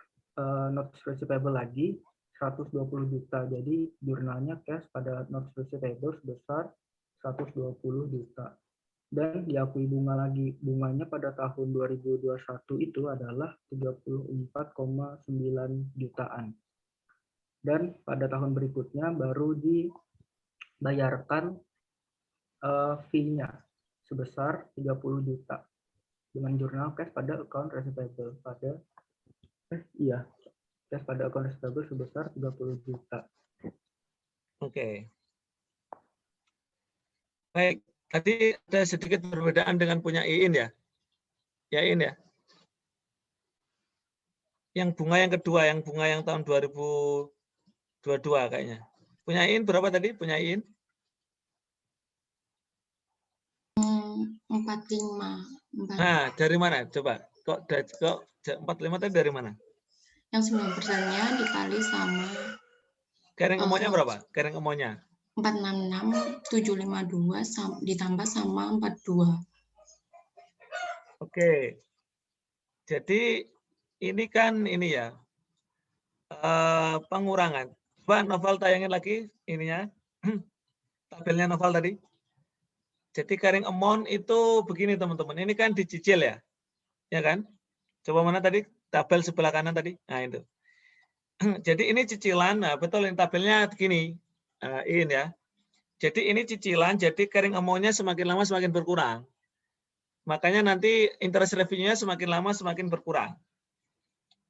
[SPEAKER 1] notes receivable lagi 120 juta. Jadi jurnalnya cash pada notes receivable sebesar 120 juta. dan diakui bunga lagi. Bunganya pada tahun 2021 itu adalah 34,9 jutaan. Dan pada tahun berikutnya baru dibayarkan fee-nya sebesar 30 juta dengan jurnal cash pada account receivable cash pada account receivable sebesar 30 juta.
[SPEAKER 3] Oke. Baik, tadi ada sedikit perbedaan dengan punya Iin ya. Ya Iin ya. Yang bunga yang kedua, yang bunga yang tahun 2022 kayaknya. Punya Iin berapa tadi? Punya Iin?
[SPEAKER 8] 45.
[SPEAKER 3] Nah, dari mana? Coba. Kok 45 tadi dari mana?
[SPEAKER 8] Yang 9%-nya dikali sama
[SPEAKER 3] Carrying amount-nya berapa? Carrying amount-nya?
[SPEAKER 8] 466.752 ditambah sama 42.
[SPEAKER 3] Oke. Jadi ini kan ini ya. Pengurangan. Coba Novel tayangin lagi ininya. Tabelnya Novel tadi. Jadi carrying amount itu begini teman-teman. Ini kan dicicil ya. Ya kan? Coba mana tadi? Tabel sebelah kanan tadi. Nah itu. Jadi ini cicilan. Nah betul ini tabelnya begini. Ini ya. Jadi ini cicilan. Jadi carrying amount-nya semakin lama semakin berkurang. Makanya nanti interest revenue-nya semakin lama semakin berkurang.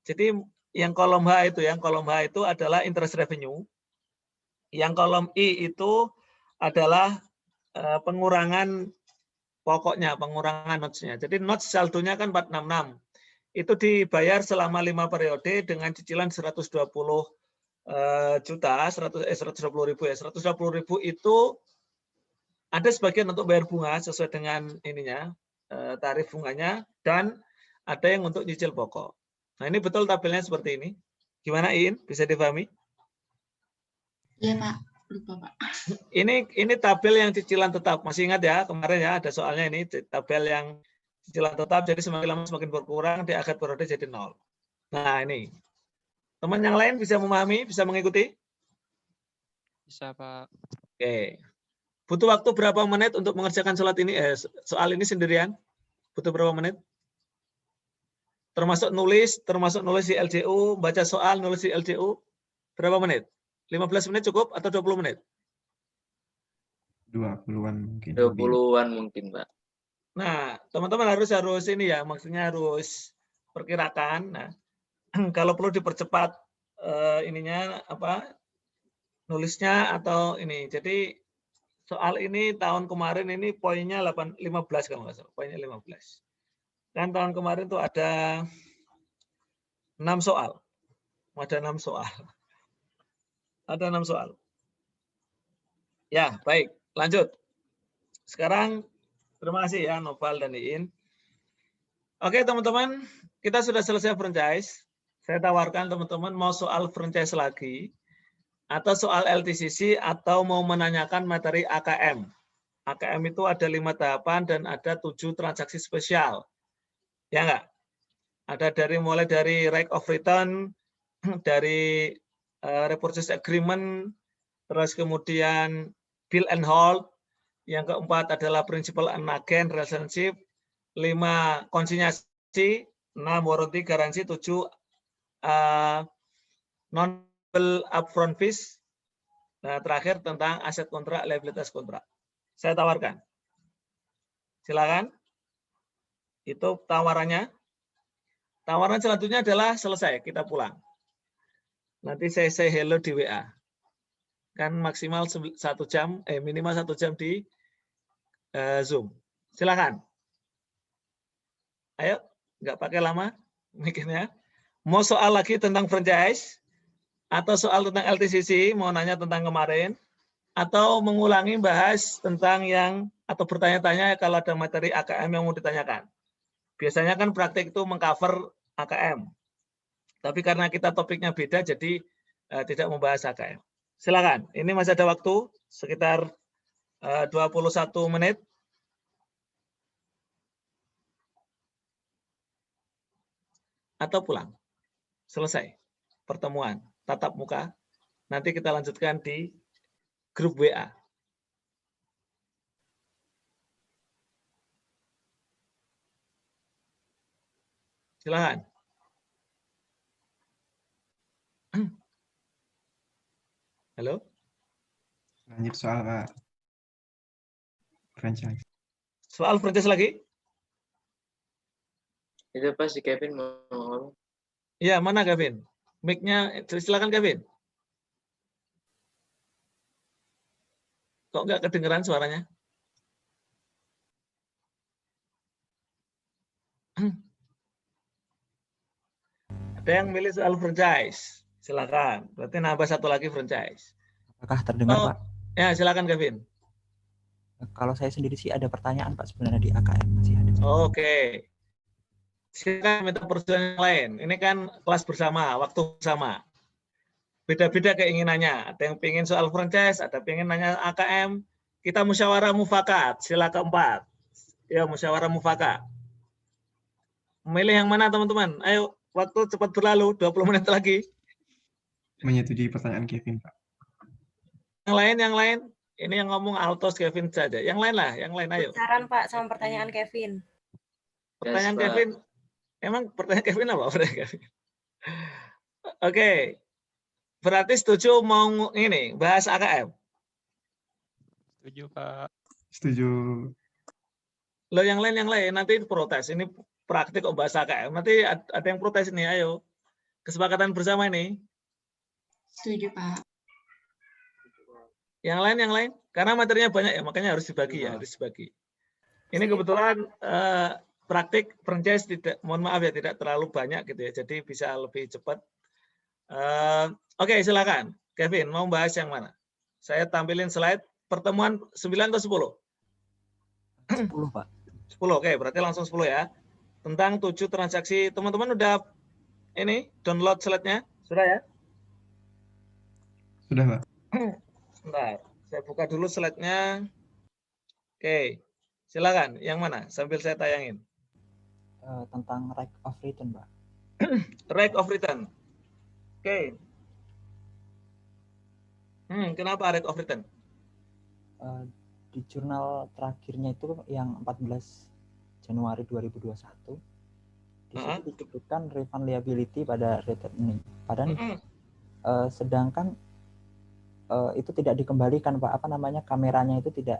[SPEAKER 3] Jadi yang kolom H itu adalah interest revenue. Yang kolom I itu adalah pengurangan pokoknya, pengurangan notes-nya. Jadi notes saldonya kan 466. Itu dibayar selama 5 periode dengan cicilan 120 juta, 120.000 ya. 120.000 itu ada sebagian untuk bayar bunga sesuai dengan ininya, tarif bunganya, dan ada yang untuk nyicil pokok. Nah ini betul tabelnya seperti ini. Gimana Iin? Bisa dipahami?
[SPEAKER 8] Iya Pak, lupa Pak.
[SPEAKER 3] Ini tabel yang cicilan tetap. Masih ingat ya kemarin ya ada soalnya ini tabel yang cicilan tetap. Jadi semakin lama semakin berkurang di akhir periode jadi 0. Nah ini teman yang lain bisa memahami, bisa mengikuti?
[SPEAKER 2] Bisa Pak.
[SPEAKER 3] Oke. Butuh waktu berapa menit untuk mengerjakan soal ini sendirian? Butuh berapa menit? Termasuk nulis di LJU, baca soal, nulis di LJU. Berapa menit? 15 menit cukup atau 20 menit?
[SPEAKER 7] 20-an mungkin.
[SPEAKER 4] 20-an mungkin, Pak.
[SPEAKER 3] Nah, teman-teman harus ini ya, maksudnya harus perkirakan. Nah, kalau perlu dipercepat ininya apa? Nulisnya atau ini. Jadi soal ini tahun kemarin ini poinnya 15 kalau nggak salah, poinnya 15. Dan tahun kemarin tuh ada 6 soal. Ada 6 soal. Ada 6 soal. Ya, baik. Lanjut. Sekarang terima kasih ya Noval dan Iin. Oke, teman-teman, kita sudah selesai franchise. Saya tawarkan teman-teman mau soal franchise lagi atau soal LTCC atau mau menanyakan materi AKM. AKM itu ada 5 tahapan dan ada 7 transaksi spesial. Ya enggak? Ada mulai dari right of return, dari repurchase agreement, terus kemudian bill and hold, yang keempat adalah principal and agent relationship, 5 konsinyasi, 6 warranty garansi, 7 non-payable upfront fees, nah terakhir tentang aset kontrak, liabilitas kontrak. Saya tawarkan. Silakan. Itu tawarannya. Tawaran selanjutnya adalah selesai, kita pulang. Nanti saya say hello di WA. Kan maksimal 1 jam, minimal 1 jam di Zoom. Silakan. Ayo, nggak pakai lama mikirnya. Mau soal lagi tentang franchise, atau soal tentang LTCC, mau nanya tentang kemarin, atau mengulangi bahas tentang yang, atau bertanya-tanya kalau ada materi AKM yang mau ditanyakan. Biasanya kan praktik itu mengcover AKM. Tapi karena kita topiknya beda, jadi tidak membahas AKM. Silakan, ini masih ada waktu sekitar 21 menit. Atau pulang. Selesai pertemuan tatap muka. Nanti kita lanjutkan di grup WA. Silakan. Halo?
[SPEAKER 7] Lanjut soal Pak. Franchise.
[SPEAKER 3] Soal franchise lagi?
[SPEAKER 4] Itu pas si Kevin mau ngomong.
[SPEAKER 3] Iya, mana Kevin? Mic-nya, silakan Kevin. Kok nggak kedengeran suaranya? Ada yang milih soal franchise. Silakan. Berarti nambah satu lagi franchise.
[SPEAKER 9] Apakah terdengar,
[SPEAKER 3] Oh,
[SPEAKER 9] Pak?
[SPEAKER 3] ya, silakan Kevin.
[SPEAKER 9] Kalau saya sendiri sih ada pertanyaan, Pak, sebenarnya di AKM masih ada.
[SPEAKER 3] Oke. Silakan minta persetujuan yang lain. Ini kan kelas bersama, waktu bersama. Beda-beda keinginannya. Ada yang pengen soal franchise, ada yang pengen nanya AKM. Kita musyawarah mufakat. Sila keempat. Ya, musyawarah mufakat. Memilih yang mana, teman-teman? Ayo, waktu cepat berlalu, 20 menit lagi.
[SPEAKER 7] Menyetujui pertanyaan Kevin, Pak.
[SPEAKER 3] Yang lain. Ini yang ngomong Altos Kevin saja. Yang lain lah, yang lain ayo.
[SPEAKER 10] Saran Pak sama pertanyaan Kevin.
[SPEAKER 3] Pertanyaan
[SPEAKER 4] Yes, Pak.
[SPEAKER 3] Kevin. Emang pertanyaan Kevin apa? Pertanyaan Kevin. Oke. Berarti setuju mau ini bahas AKM.
[SPEAKER 2] Setuju, Pak.
[SPEAKER 7] Setuju.
[SPEAKER 3] Lo yang lain nanti protes. Ini praktik kok bahas AKM. Nanti ada yang protes ini, ayo. Kesepakatan bersama ini.
[SPEAKER 8] Setuju, Pak.
[SPEAKER 3] Yang lain. Karena materinya banyak ya, makanya harus dibagi ya, harus dibagi. Ini kebetulan praktik franchise mohon maaf ya, tidak terlalu banyak gitu ya, jadi bisa lebih cepat. Oke, silakan. Kevin, mau bahas yang mana? Saya tampilin slide pertemuan 9 atau 10?
[SPEAKER 9] 10, Pak.
[SPEAKER 3] 10, oke, berarti langsung 10 ya. Tentang 7 transaksi, teman-teman udah ini download slide-nya? Sudah ya?
[SPEAKER 7] Sudah, Pak.
[SPEAKER 3] Sebentar, saya buka dulu slide-nya. Oke, silakan. Yang mana? Sambil saya tayangin.
[SPEAKER 9] Tentang rate of return, Pak.
[SPEAKER 3] Rate of return. Oke. Kenapa rate of return?
[SPEAKER 9] Di jurnal terakhirnya itu yang 14 Januari 2021, di situ disebutkan refund liability pada return ini. Padahal sedangkan itu tidak dikembalikan, Pak. Apa namanya, kameranya itu tidak,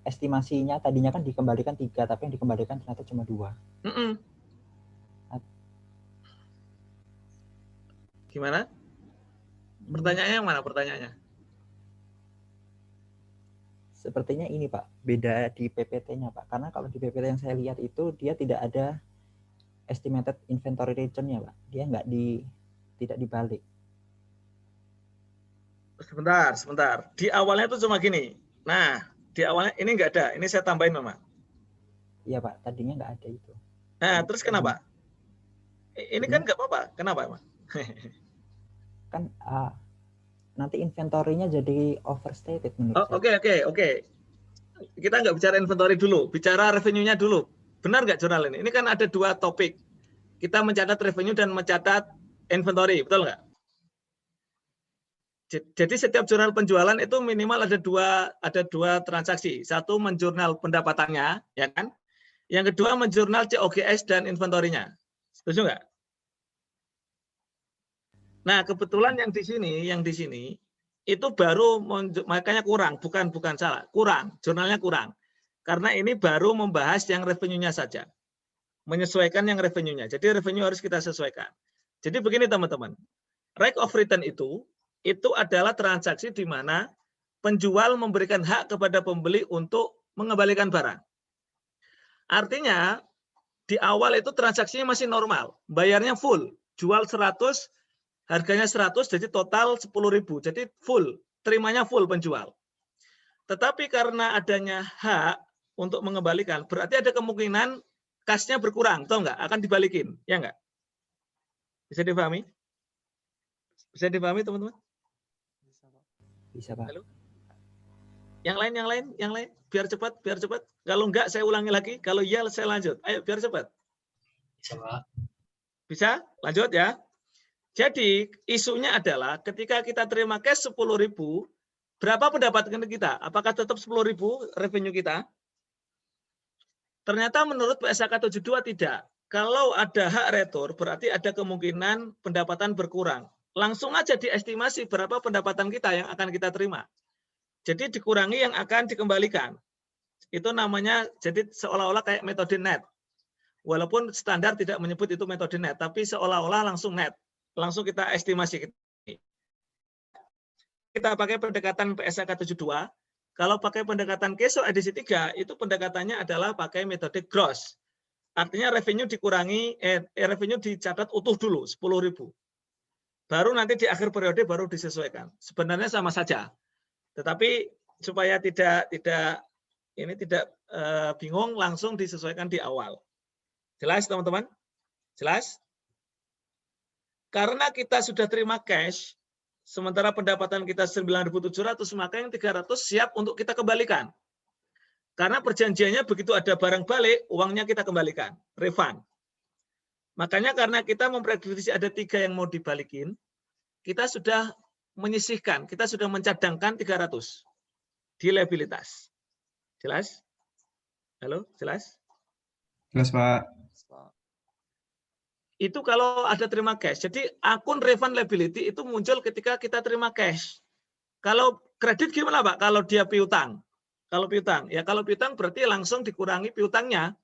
[SPEAKER 9] estimasinya tadinya kan dikembalikan 3, tapi yang dikembalikan ternyata cuma 2.
[SPEAKER 3] Gimana? Pertanyaannya yang mana pertanyaannya?
[SPEAKER 9] Sepertinya ini, Pak, beda di PPT-nya, Pak. Karena kalau di PPT yang saya lihat itu dia tidak ada estimated inventory return-nya, Pak. Dia tidak dibalik.
[SPEAKER 3] Sebentar. Di awalnya itu cuma gini. Nah, di awalnya ini nggak ada. Ini saya tambahin, Mama.
[SPEAKER 9] Iya, Pak. Tadinya nggak ada itu.
[SPEAKER 3] Nah, terus kenapa? Ini kan nggak apa-apa. Kenapa, Emang?
[SPEAKER 9] Kan nanti inventory-nya jadi overstated menurut saya.
[SPEAKER 3] Oke. Kita nggak bicara inventory dulu. Bicara revenue-nya dulu. Benar nggak jurnal ini? Ini kan ada 2 topik. Kita mencatat revenue dan mencatat inventory. Betul nggak? Jadi setiap jurnal penjualan itu minimal ada dua transaksi. Satu menjurnal pendapatannya, ya kan? Yang kedua menjurnal COGS dan inventorinya. Setuju nggak? Nah, kebetulan yang di sini itu baru makanya kurang, bukan salah, kurang, jurnalnya kurang. Karena ini baru membahas yang revenue-nya saja. Menyesuaikan yang revenue-nya. Jadi revenue harus kita sesuaikan. Jadi begini teman-teman. Rate of return itu adalah transaksi di mana penjual memberikan hak kepada pembeli untuk mengembalikan barang. Artinya, di awal itu transaksinya masih normal, bayarnya full, jual 100, harganya 100, jadi total 10.000, jadi full, terimanya full penjual. Tetapi karena adanya hak untuk mengembalikan, berarti ada kemungkinan kasnya berkurang, tahu nggak? Akan dibalikin, ya nggak? Bisa dipahami? Bisa dipahami, teman-teman?
[SPEAKER 9] Bisa, Pak.
[SPEAKER 3] Halo? Yang lain, biar cepat. Kalau enggak, saya ulangi lagi. Kalau iya, saya lanjut. Ayo, biar cepat.
[SPEAKER 4] Bisa, Pak.
[SPEAKER 3] Bisa? Lanjut ya. Jadi, isunya adalah ketika kita terima cash 10.000, berapa pendapatan kita? Apakah tetap 10.000 revenue kita? Ternyata menurut PSAK 72 tidak. kalau ada hak retur berarti ada kemungkinan pendapatan berkurang. Langsung aja diestimasi berapa pendapatan kita yang akan kita terima. Jadi dikurangi yang akan dikembalikan. Itu namanya, jadi seolah-olah kayak metode net. Walaupun standar tidak menyebut itu metode net, tapi seolah-olah langsung net. Langsung kita estimasi. Kita pakai pendekatan PSAK 72. Kalau pakai pendekatan KESO edisi 3, itu pendekatannya adalah pakai metode gross. Artinya revenue dikurangi, revenue dicatat utuh dulu, 10.000. Baru nanti di akhir periode baru disesuaikan. Sebenarnya sama saja. Tetapi supaya tidak bingung, langsung disesuaikan di awal. Jelas teman-teman? Jelas? Karena kita sudah terima cash, sementara pendapatan kita 9.700, maka yang 300 siap untuk kita kembalikan. Karena perjanjiannya begitu ada barang balik, uangnya kita kembalikan, refund. Makanya karena kita memprediksi ada 3 yang mau dibalikin, kita sudah menyisihkan, kita sudah mencadangkan 300 di liabilitas. Jelas? Halo, jelas?
[SPEAKER 7] Jelas, Pak.
[SPEAKER 3] Itu kalau ada terima cash. Jadi akun refund liability itu muncul ketika kita terima cash. Kalau kredit gimana, Pak? Kalau dia piutang. Kalau piutang, ya kalau piutang berarti langsung dikurangi piutangnya.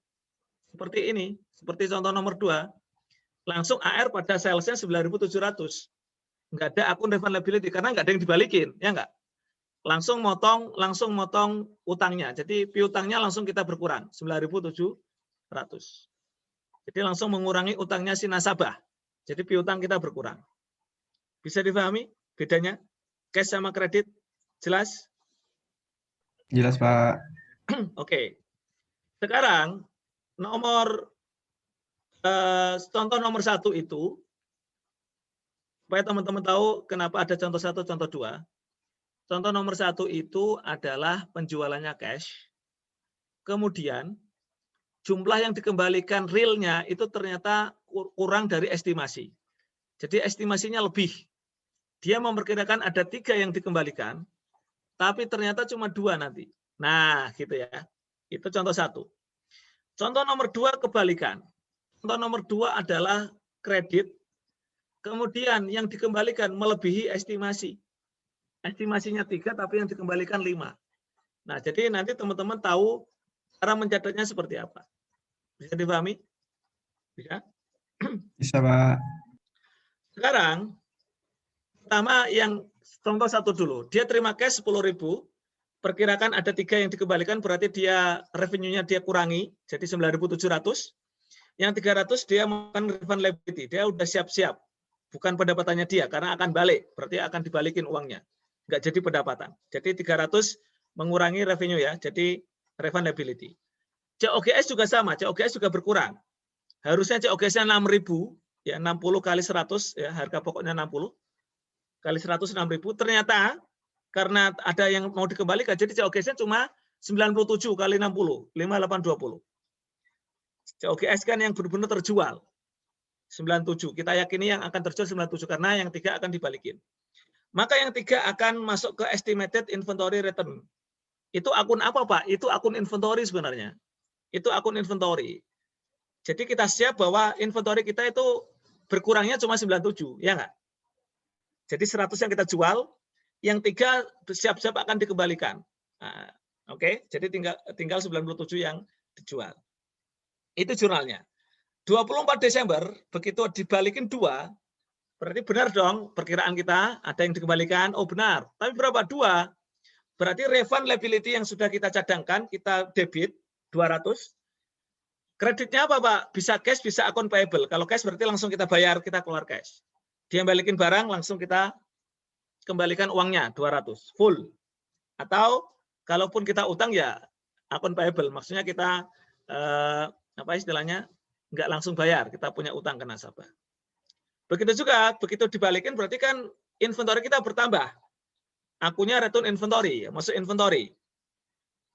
[SPEAKER 3] Seperti ini, seperti contoh nomor 2. Langsung AR pada salesnya 9.700. Nggak ada akun refund liability karena nggak ada yang dibalikin, ya nggak? Langsung motong utangnya. Jadi piutangnya langsung kita berkurang 9.700. Jadi langsung mengurangi utangnya si nasabah. Jadi piutang kita berkurang. Bisa dipahami bedanya cash sama kredit? Jelas?
[SPEAKER 7] Jelas, Pak.
[SPEAKER 3] Oke. Sekarang contoh nomor 1 itu, supaya teman-teman tahu kenapa ada contoh 1, contoh 2. Contoh nomor 1 itu adalah penjualannya cash. Kemudian jumlah yang dikembalikan realnya itu ternyata kurang dari estimasi. Jadi estimasinya lebih. Dia memperkirakan ada 3 yang dikembalikan, tapi ternyata cuma 2 nanti. Nah, gitu ya. Itu contoh 1. Contoh nomor 2 kebalikan. Contoh nomor 2 adalah kredit. Kemudian yang dikembalikan melebihi estimasi. Estimasinya 3, tapi yang dikembalikan 5. Nah, jadi nanti teman-teman tahu cara mencatatnya seperti apa. Bisa dipahami? Bisa?
[SPEAKER 7] Bisa, Pak.
[SPEAKER 3] Sekarang, pertama yang contoh 1 dulu. Dia terima cash 10.000, perkirakan ada 3 yang dikembalikan, berarti dia revenue-nya dia kurangi, jadi 9.700. Yang 300 dia melakukan refund liability, dia udah siap-siap. Bukan pendapatannya dia, karena akan balik, berarti akan dibalikin uangnya. Nggak jadi pendapatan. Jadi 300 mengurangi revenue ya, jadi refund liability. COGS juga sama, COGS juga berkurang. Harusnya COGS-nya 6.000, ya 60 kali 100, ya harga pokoknya 60 kali 100 6.000. Ternyata karena ada yang mau dikembalikan, jadi COGS-nya cuma 97 kali 60, 5820. COGS kan yang benar-benar terjual 97. Kita yakini yang akan terjual 97 karena yang 3 akan dibalikin. Maka yang 3 akan masuk ke estimated inventory return. Itu akun apa, Pak? Itu akun inventory sebenarnya. Itu akun inventory. Jadi kita siap bahwa inventory kita itu berkurangnya cuma 97, ya nggak? Jadi 100 yang kita jual, yang 3 siap-siap akan dikembalikan. Nah, oke, jadi tinggal 97 yang dijual. Itu jurnalnya. 24 Desember, begitu dibalikin 2, berarti benar dong perkiraan kita, ada yang dikembalikan, oh benar. Tapi berapa 2? Berarti refund liability yang sudah kita cadangkan, kita debit 200. Kreditnya apa, Pak? Bisa cash, bisa akun payable. Kalau cash berarti langsung kita bayar, kita keluar cash. Dia balikin barang, langsung kita kembalikan uangnya 200, full. Atau kalaupun kita utang ya akun payable, maksudnya kita apa istilahnya? Nggak langsung bayar, kita punya utang ke nasabah. Begitu juga, begitu dibalikin berarti kan inventory kita bertambah. Akunnya return inventory, masuk inventory.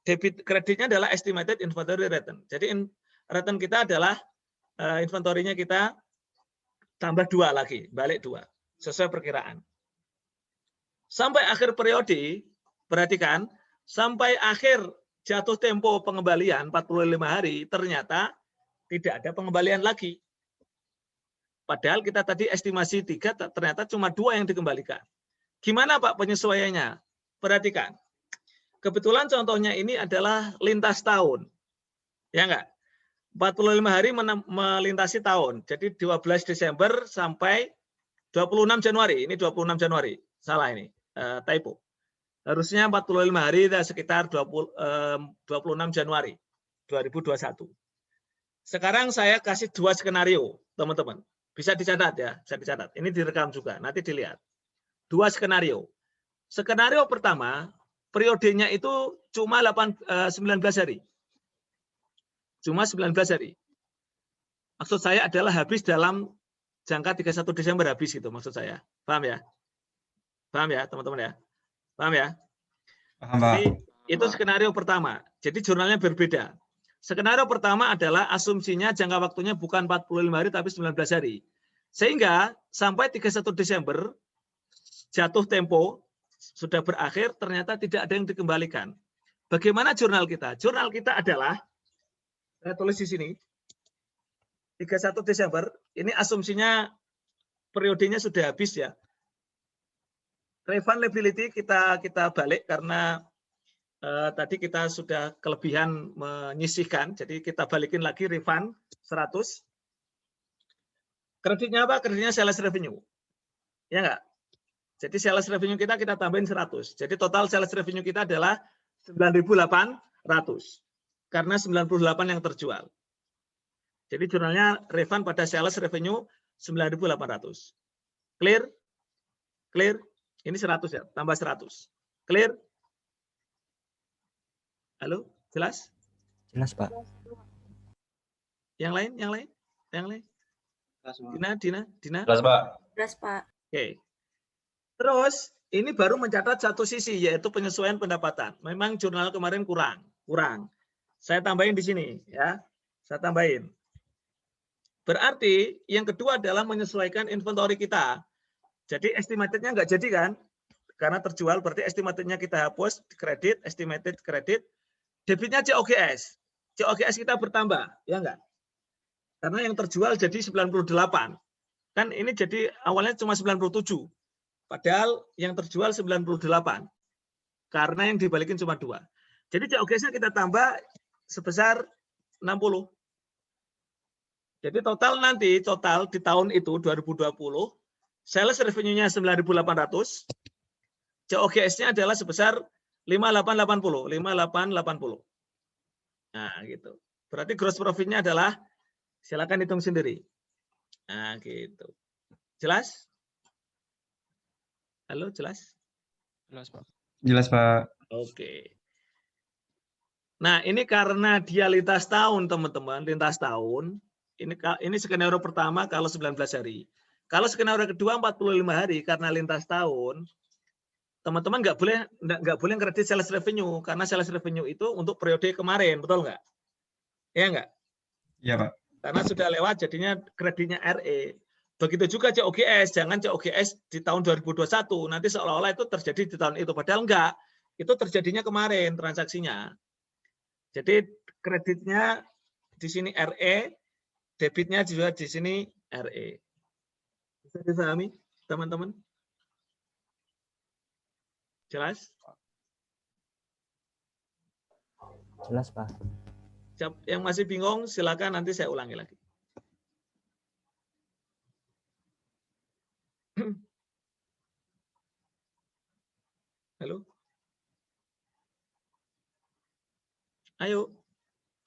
[SPEAKER 3] Debit kreditnya adalah estimated inventory return. Jadi return kita adalah inventory-nya kita tambah 2 lagi, balik 2, sesuai perkiraan. Sampai akhir periode, perhatikan, sampai akhir jatuh tempo pengembalian 45 hari, ternyata tidak ada pengembalian lagi. Padahal kita tadi estimasi 3, ternyata cuma 2 yang dikembalikan. Gimana Pak penyesuaiannya? Perhatikan. Kebetulan contohnya ini adalah lintas tahun. Ya enggak? 45 hari melintasi tahun. Jadi 12 Desember sampai 26 Januari. Ini 26 Januari. Salah ini. Typo. Harusnya 45 hari sekitar 26 Januari 2021. Sekarang saya kasih 2 skenario, teman-teman. Bisa dicatat ya, bisa dicatat. Ini direkam juga, nanti dilihat. 2 skenario. Skenario pertama, periodenya itu cuma 19 hari. Cuma 19 hari. Maksud saya adalah habis dalam jangka 31 Desember habis itu maksud saya. Paham ya? Paham ya, teman-teman ya? Paham ya?
[SPEAKER 7] Paham, Pak.
[SPEAKER 3] Jadi, itu skenario pertama. Jadi jurnalnya berbeda. Skenario pertama adalah asumsinya jangka waktunya bukan 45 hari tapi 19 hari. Sehingga sampai 31 Desember jatuh tempo sudah berakhir ternyata tidak ada yang dikembalikan. Bagaimana jurnal kita? Jurnal kita adalah saya tulis di sini 31 Desember ini asumsinya periodenya sudah habis ya. Refundability kita balik karena tadi kita sudah kelebihan menyisihkan, jadi kita balikin lagi refund 100. Kreditnya apa? Kreditnya sales revenue. Ya enggak? Jadi sales revenue kita tambahin 100. Jadi total sales revenue kita adalah 9.800. Karena 98 yang terjual. Jadi jurnalnya refund pada sales revenue 9.800. Clear? Clear? Ini 100 ya, tambah 100. Clear? Halo, jelas?
[SPEAKER 9] Jelas, Pak.
[SPEAKER 3] Yang lain? Dina?
[SPEAKER 2] Jelas, Pak.
[SPEAKER 10] Jelas, Pak.
[SPEAKER 3] Oke. Terus, ini baru mencatat satu sisi, yaitu penyesuaian pendapatan. Memang jurnal kemarin kurang. Saya tambahin di sini, ya. Saya tambahin. Berarti, yang kedua adalah menyesuaikan inventory kita. Jadi, estimatednya nggak jadi kan? Karena terjual, berarti estimatednya kita hapus, kredit, estimated kredit. Debitnya COGS. COGS kita bertambah, ya enggak? Karena yang terjual jadi 98. Kan ini jadi awalnya cuma 97. Padahal yang terjual 98. Karena yang dibalikin cuma 2. Jadi COGS-nya kita tambah sebesar 60. Jadi total di tahun itu 2020, sales revenue-nya 9.800, COGS-nya adalah sebesar 5880. Nah, gitu. Berarti gross profit-nya adalah, silakan hitung sendiri. Nah, gitu. Jelas? Halo, jelas?
[SPEAKER 2] Jelas, Pak.
[SPEAKER 7] Jelas, Pak.
[SPEAKER 3] Oke. Nah, ini karena dia lintas tahun, teman-teman, lintas tahun. Ini skenario pertama kalau 19 hari. Kalau skenario kedua 45 hari karena lintas tahun, teman-teman nggak boleh kredit sales revenue karena sales revenue itu untuk periode kemarin, betul nggak? Ya nggak?
[SPEAKER 7] Iya, Pak.
[SPEAKER 3] Karena sudah lewat jadinya kreditnya RE. Begitu juga COGS, jangan COGS di tahun 2021 nanti seolah-olah itu terjadi di tahun itu, padahal enggak. Itu terjadinya kemarin transaksinya. Jadi kreditnya di sini RE, debitnya juga di sini RE. Bisa dipahami, teman-teman? Jelas?
[SPEAKER 9] Jelas, Pak.
[SPEAKER 3] Yang masih bingung, silakan nanti saya ulangi lagi. Halo? Ayo.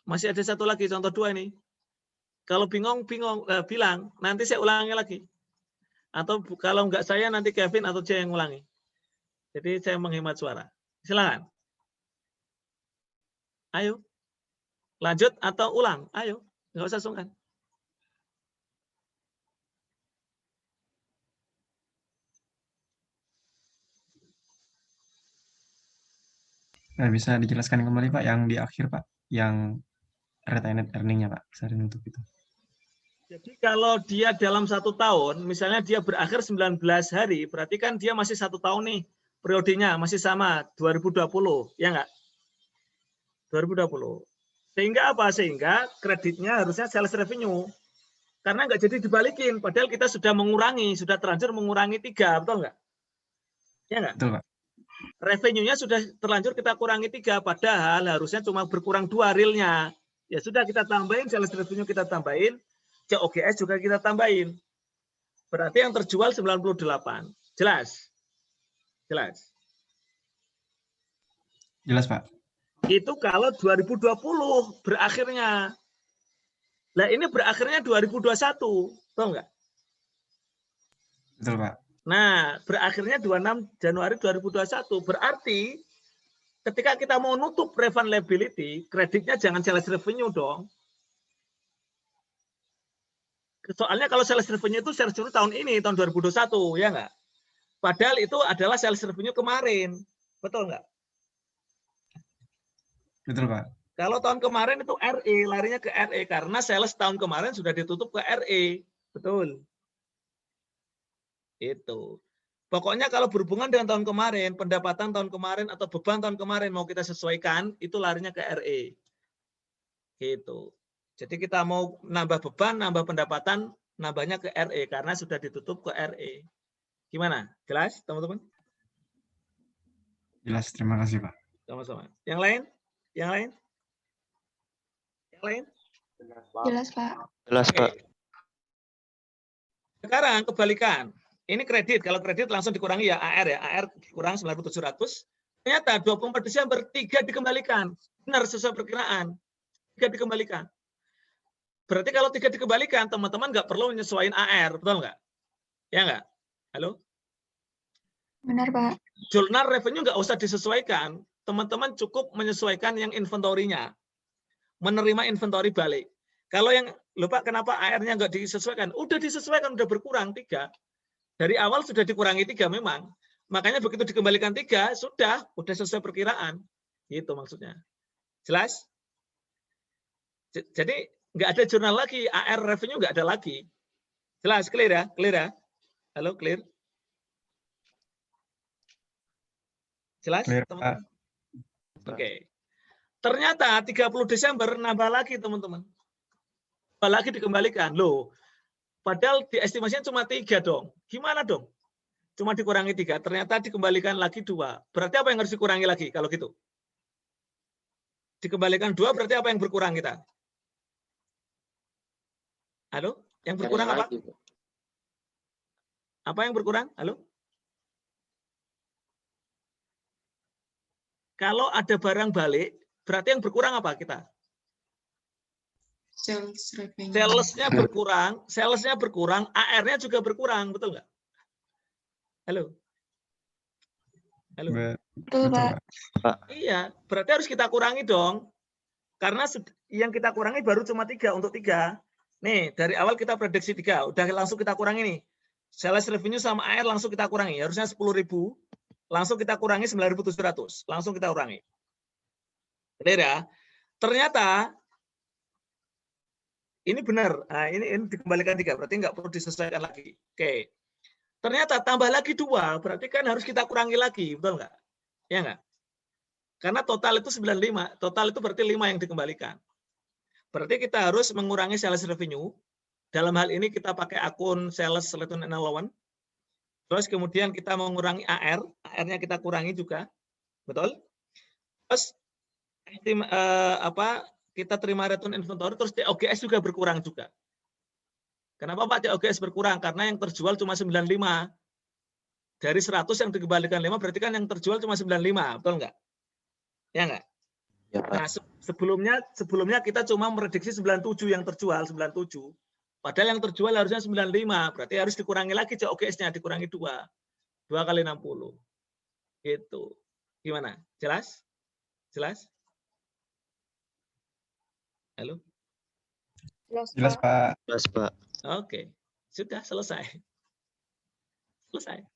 [SPEAKER 3] Masih ada satu lagi, contoh 2 ini. Kalau bingung, bilang. Nanti saya ulangi lagi. Atau kalau enggak saya, nanti Kevin atau Jay yang ulangi. Jadi saya menghemat suara. Silakan. Ayo. Lanjut atau ulang? Ayo. Nggak usah sungkan.
[SPEAKER 7] Nah, bisa dijelaskan kembali, Pak, yang di akhir, Pak, yang retained earning-nya, Pak, bisa menutup itu.
[SPEAKER 3] Jadi kalau dia dalam 1 tahun, misalnya dia berakhir 19 hari, berarti kan dia masih 1 tahun nih, periodenya masih sama, 2020, ya enggak? 2020.
[SPEAKER 11] Sehingga apa? Sehingga kreditnya harusnya sales revenue. Karena nggak jadi dibalikin, padahal kita sudah mengurangi, sudah terlanjur mengurangi 3, betul nggak? Ya nggak?
[SPEAKER 7] Betul, Pak.
[SPEAKER 11] Revenue-nya sudah terlanjur kita kurangi 3, padahal harusnya cuma berkurang 2 realnya. Ya sudah kita tambahin, sales revenue kita tambahin, COGS juga kita tambahin. Berarti yang terjual 98. Jelas? Jelas?
[SPEAKER 7] Jelas, Pak.
[SPEAKER 11] Itu kalau 2020 berakhirnya. Nah ini berakhirnya 2021, betul nggak?
[SPEAKER 7] Betul, Pak.
[SPEAKER 11] Nah, berakhirnya 26 Januari 2021. Berarti ketika kita mau nutup refund liability, kreditnya jangan sales revenue dong. Soalnya kalau sales revenue itu sales revenue tahun ini, tahun 2021, ya nggak? Padahal itu adalah sales revenue kemarin. Betul nggak?
[SPEAKER 7] Betul, Pak.
[SPEAKER 11] Kalau tahun kemarin itu RE, larinya ke RE. Karena sales tahun kemarin sudah ditutup ke RE. Betul. Itu. Pokoknya kalau berhubungan dengan tahun kemarin, pendapatan tahun kemarin atau beban tahun kemarin mau kita sesuaikan, itu larinya ke RE. Gitu. Jadi kita mau nambah beban, nambah pendapatan, nambahnya ke RE karena sudah ditutup ke RE. Gimana? Jelas, teman-teman?
[SPEAKER 7] Jelas, terima kasih, Pak.
[SPEAKER 11] Sama-sama. Yang lain? Yang lain? Yang lain?
[SPEAKER 5] Jelas, Pak.
[SPEAKER 2] Jelas,
[SPEAKER 11] Oke.
[SPEAKER 2] Pak.
[SPEAKER 11] Sekarang kebalikan. Ini kredit. Kalau kredit langsung dikurangi ya AR ya. AR kurang 9.700. Ternyata 24 Desember 3 dikembalikan. Benar sesuai perkiraan. 3 dikembalikan. Berarti kalau 3 dikembalikan, teman-teman nggak perlu menyesuaikan AR. Betul nggak? Ya nggak? Halo?
[SPEAKER 5] Benar, Pak.
[SPEAKER 11] Jurnal revenue nggak usah disesuaikan. Teman-teman cukup menyesuaikan yang inventorinya. Menerima inventory balik. Kalau yang, lupa kenapa AR-nya nggak disesuaikan? Udah disesuaikan, udah berkurang 3. Dari awal sudah dikurangi 3 memang. Makanya begitu dikembalikan 3, sudah sesuai perkiraan. Gitu maksudnya. Jelas? Jadi nggak ada jurnal lagi, AR revenue nggak ada lagi. Jelas, clear ya? Clear ya? Halo, clear? Jelas,
[SPEAKER 7] Clear,
[SPEAKER 11] teman-teman?
[SPEAKER 7] Pak.
[SPEAKER 11] Oke. Ternyata 30 Desember nambah lagi, teman-teman. Nambah lagi dikembalikan. Loh, padahal diestimasinya cuma 3 dong. Gimana dong? Cuma dikurangi 3, ternyata dikembalikan lagi 2. Berarti apa yang harus dikurangi lagi kalau gitu? Dikembalikan 2 berarti apa yang berkurang kita? Halo? Yang berkurang apa? Apa yang berkurang? Halo? Kalau ada barang balik, berarti yang berkurang apa kita?
[SPEAKER 8] Sales revenue.
[SPEAKER 11] Salesnya berkurang, AR-nya juga berkurang, betul nggak? Halo? Halo?
[SPEAKER 5] Betul, Pak.
[SPEAKER 11] Iya, berarti harus kita kurangi dong. Karena yang kita kurangi baru cuma 3 untuk 3. Nih, dari awal kita prediksi 3, udah langsung kita kurangi nih. Sales revenue sama AR langsung kita kurangi, harusnya 10.000, langsung kita kurangi 9.700, langsung kita kurangi. Clear ya? Ternyata ini benar. Nah, ini dikembalikan 3, berarti nggak perlu disesuaikan lagi. Oke. Ternyata tambah lagi 2, berarti kan harus kita kurangi lagi, betul nggak? Ya nggak? Karena total itu 95, total itu berarti 5 yang dikembalikan. Berarti kita harus mengurangi sales revenue. Dalam hal ini kita pakai akun sales return and allowance. Terus kemudian kita mengurangi AR, AR-nya kita kurangi juga. Betul? Terus kita terima return inventory, terus COGS juga berkurang juga. Kenapa Pak COGS berkurang? Karena yang terjual cuma 95. Dari 100 yang dikembalikan 5, berarti kan yang terjual cuma 95, betul nggak? Ya nggak?
[SPEAKER 2] Ya, Pak.
[SPEAKER 11] Nah, sebelumnya kita cuma memprediksi 97 yang terjual, 97. Padahal yang terjual harusnya 95, berarti harus dikurangi lagi COGS-nya, dikurangi 2. 2 kali 60. Gitu. Gimana? Jelas? Jelas? Halo?
[SPEAKER 7] Jelas, Pak.
[SPEAKER 2] Jelas, Pak.
[SPEAKER 11] Oke. Sudah selesai. Selesai.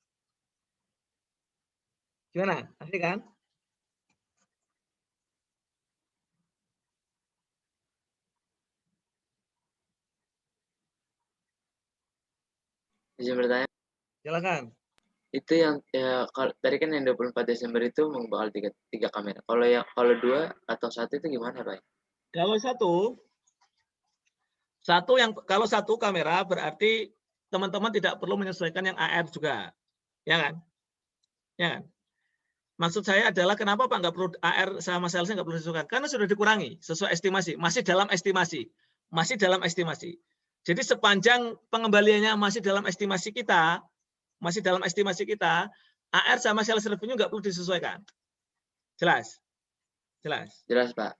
[SPEAKER 11] Gimana? Asik kan?
[SPEAKER 4] Izin bertanya,
[SPEAKER 11] Silakan.
[SPEAKER 4] itu yang ya kalau tadi kan yang 24 Desember itu bakal tiga kamera. Kalau 2 atau 1 itu gimana, Pak?
[SPEAKER 11] Kalau satu kamera berarti teman-teman tidak perlu menyesuaikan yang AR juga, ya kan? Ya kan? Maksud saya adalah kenapa Pak nggak perlu AR sama salesnya nggak perlu disesuaikan? Karena sudah dikurangi sesuai estimasi, masih dalam estimasi, masih dalam estimasi. Jadi sepanjang pengembaliannya masih dalam estimasi kita, AR sama sales revenue nggak perlu disesuaikan. Jelas? Jelas?
[SPEAKER 4] Jelas, Pak.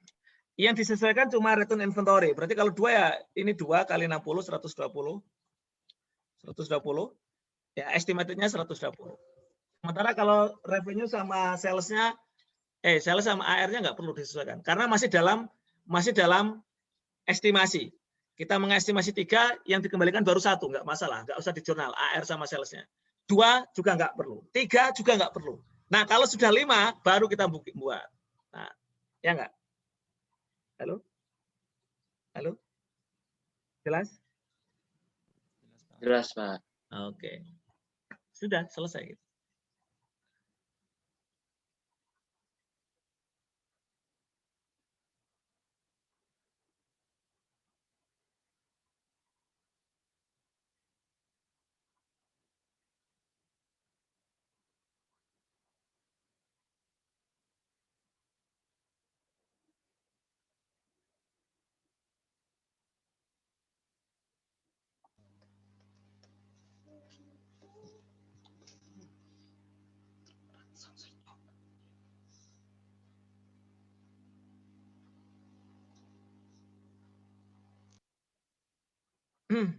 [SPEAKER 11] Yang disesuaikan cuma return inventory. Berarti kalau 2 ya ini 2 kali 60, 120. 120. Ya, estimatednya 120. Sementara kalau revenue sama salesnya, sales sama AR-nya nggak perlu disesuaikan. Karena masih dalam estimasi. Kita mengestimasi 3, yang dikembalikan baru 1, nggak masalah. Nggak usah di jurnal, AR sama salesnya. 2 juga nggak perlu. 3 juga nggak perlu. Nah, kalau sudah 5, baru kita buat. Nah, ya nggak? Halo? Halo? Jelas?
[SPEAKER 4] Jelas, Pak.
[SPEAKER 11] Oke. Sudah, selesai.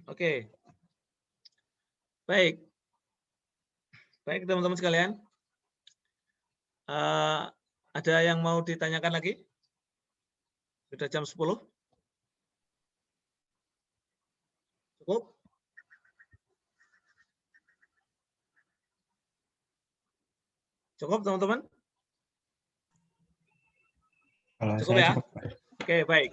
[SPEAKER 11] Oke. Baik. Baik, teman-teman sekalian. Ada yang mau ditanyakan lagi? Sudah jam 10? Cukup? Cukup, teman-teman?
[SPEAKER 7] Kalau
[SPEAKER 11] Cukup
[SPEAKER 7] saya
[SPEAKER 11] ya?
[SPEAKER 7] cukup, Pak.
[SPEAKER 11] Oke, baik.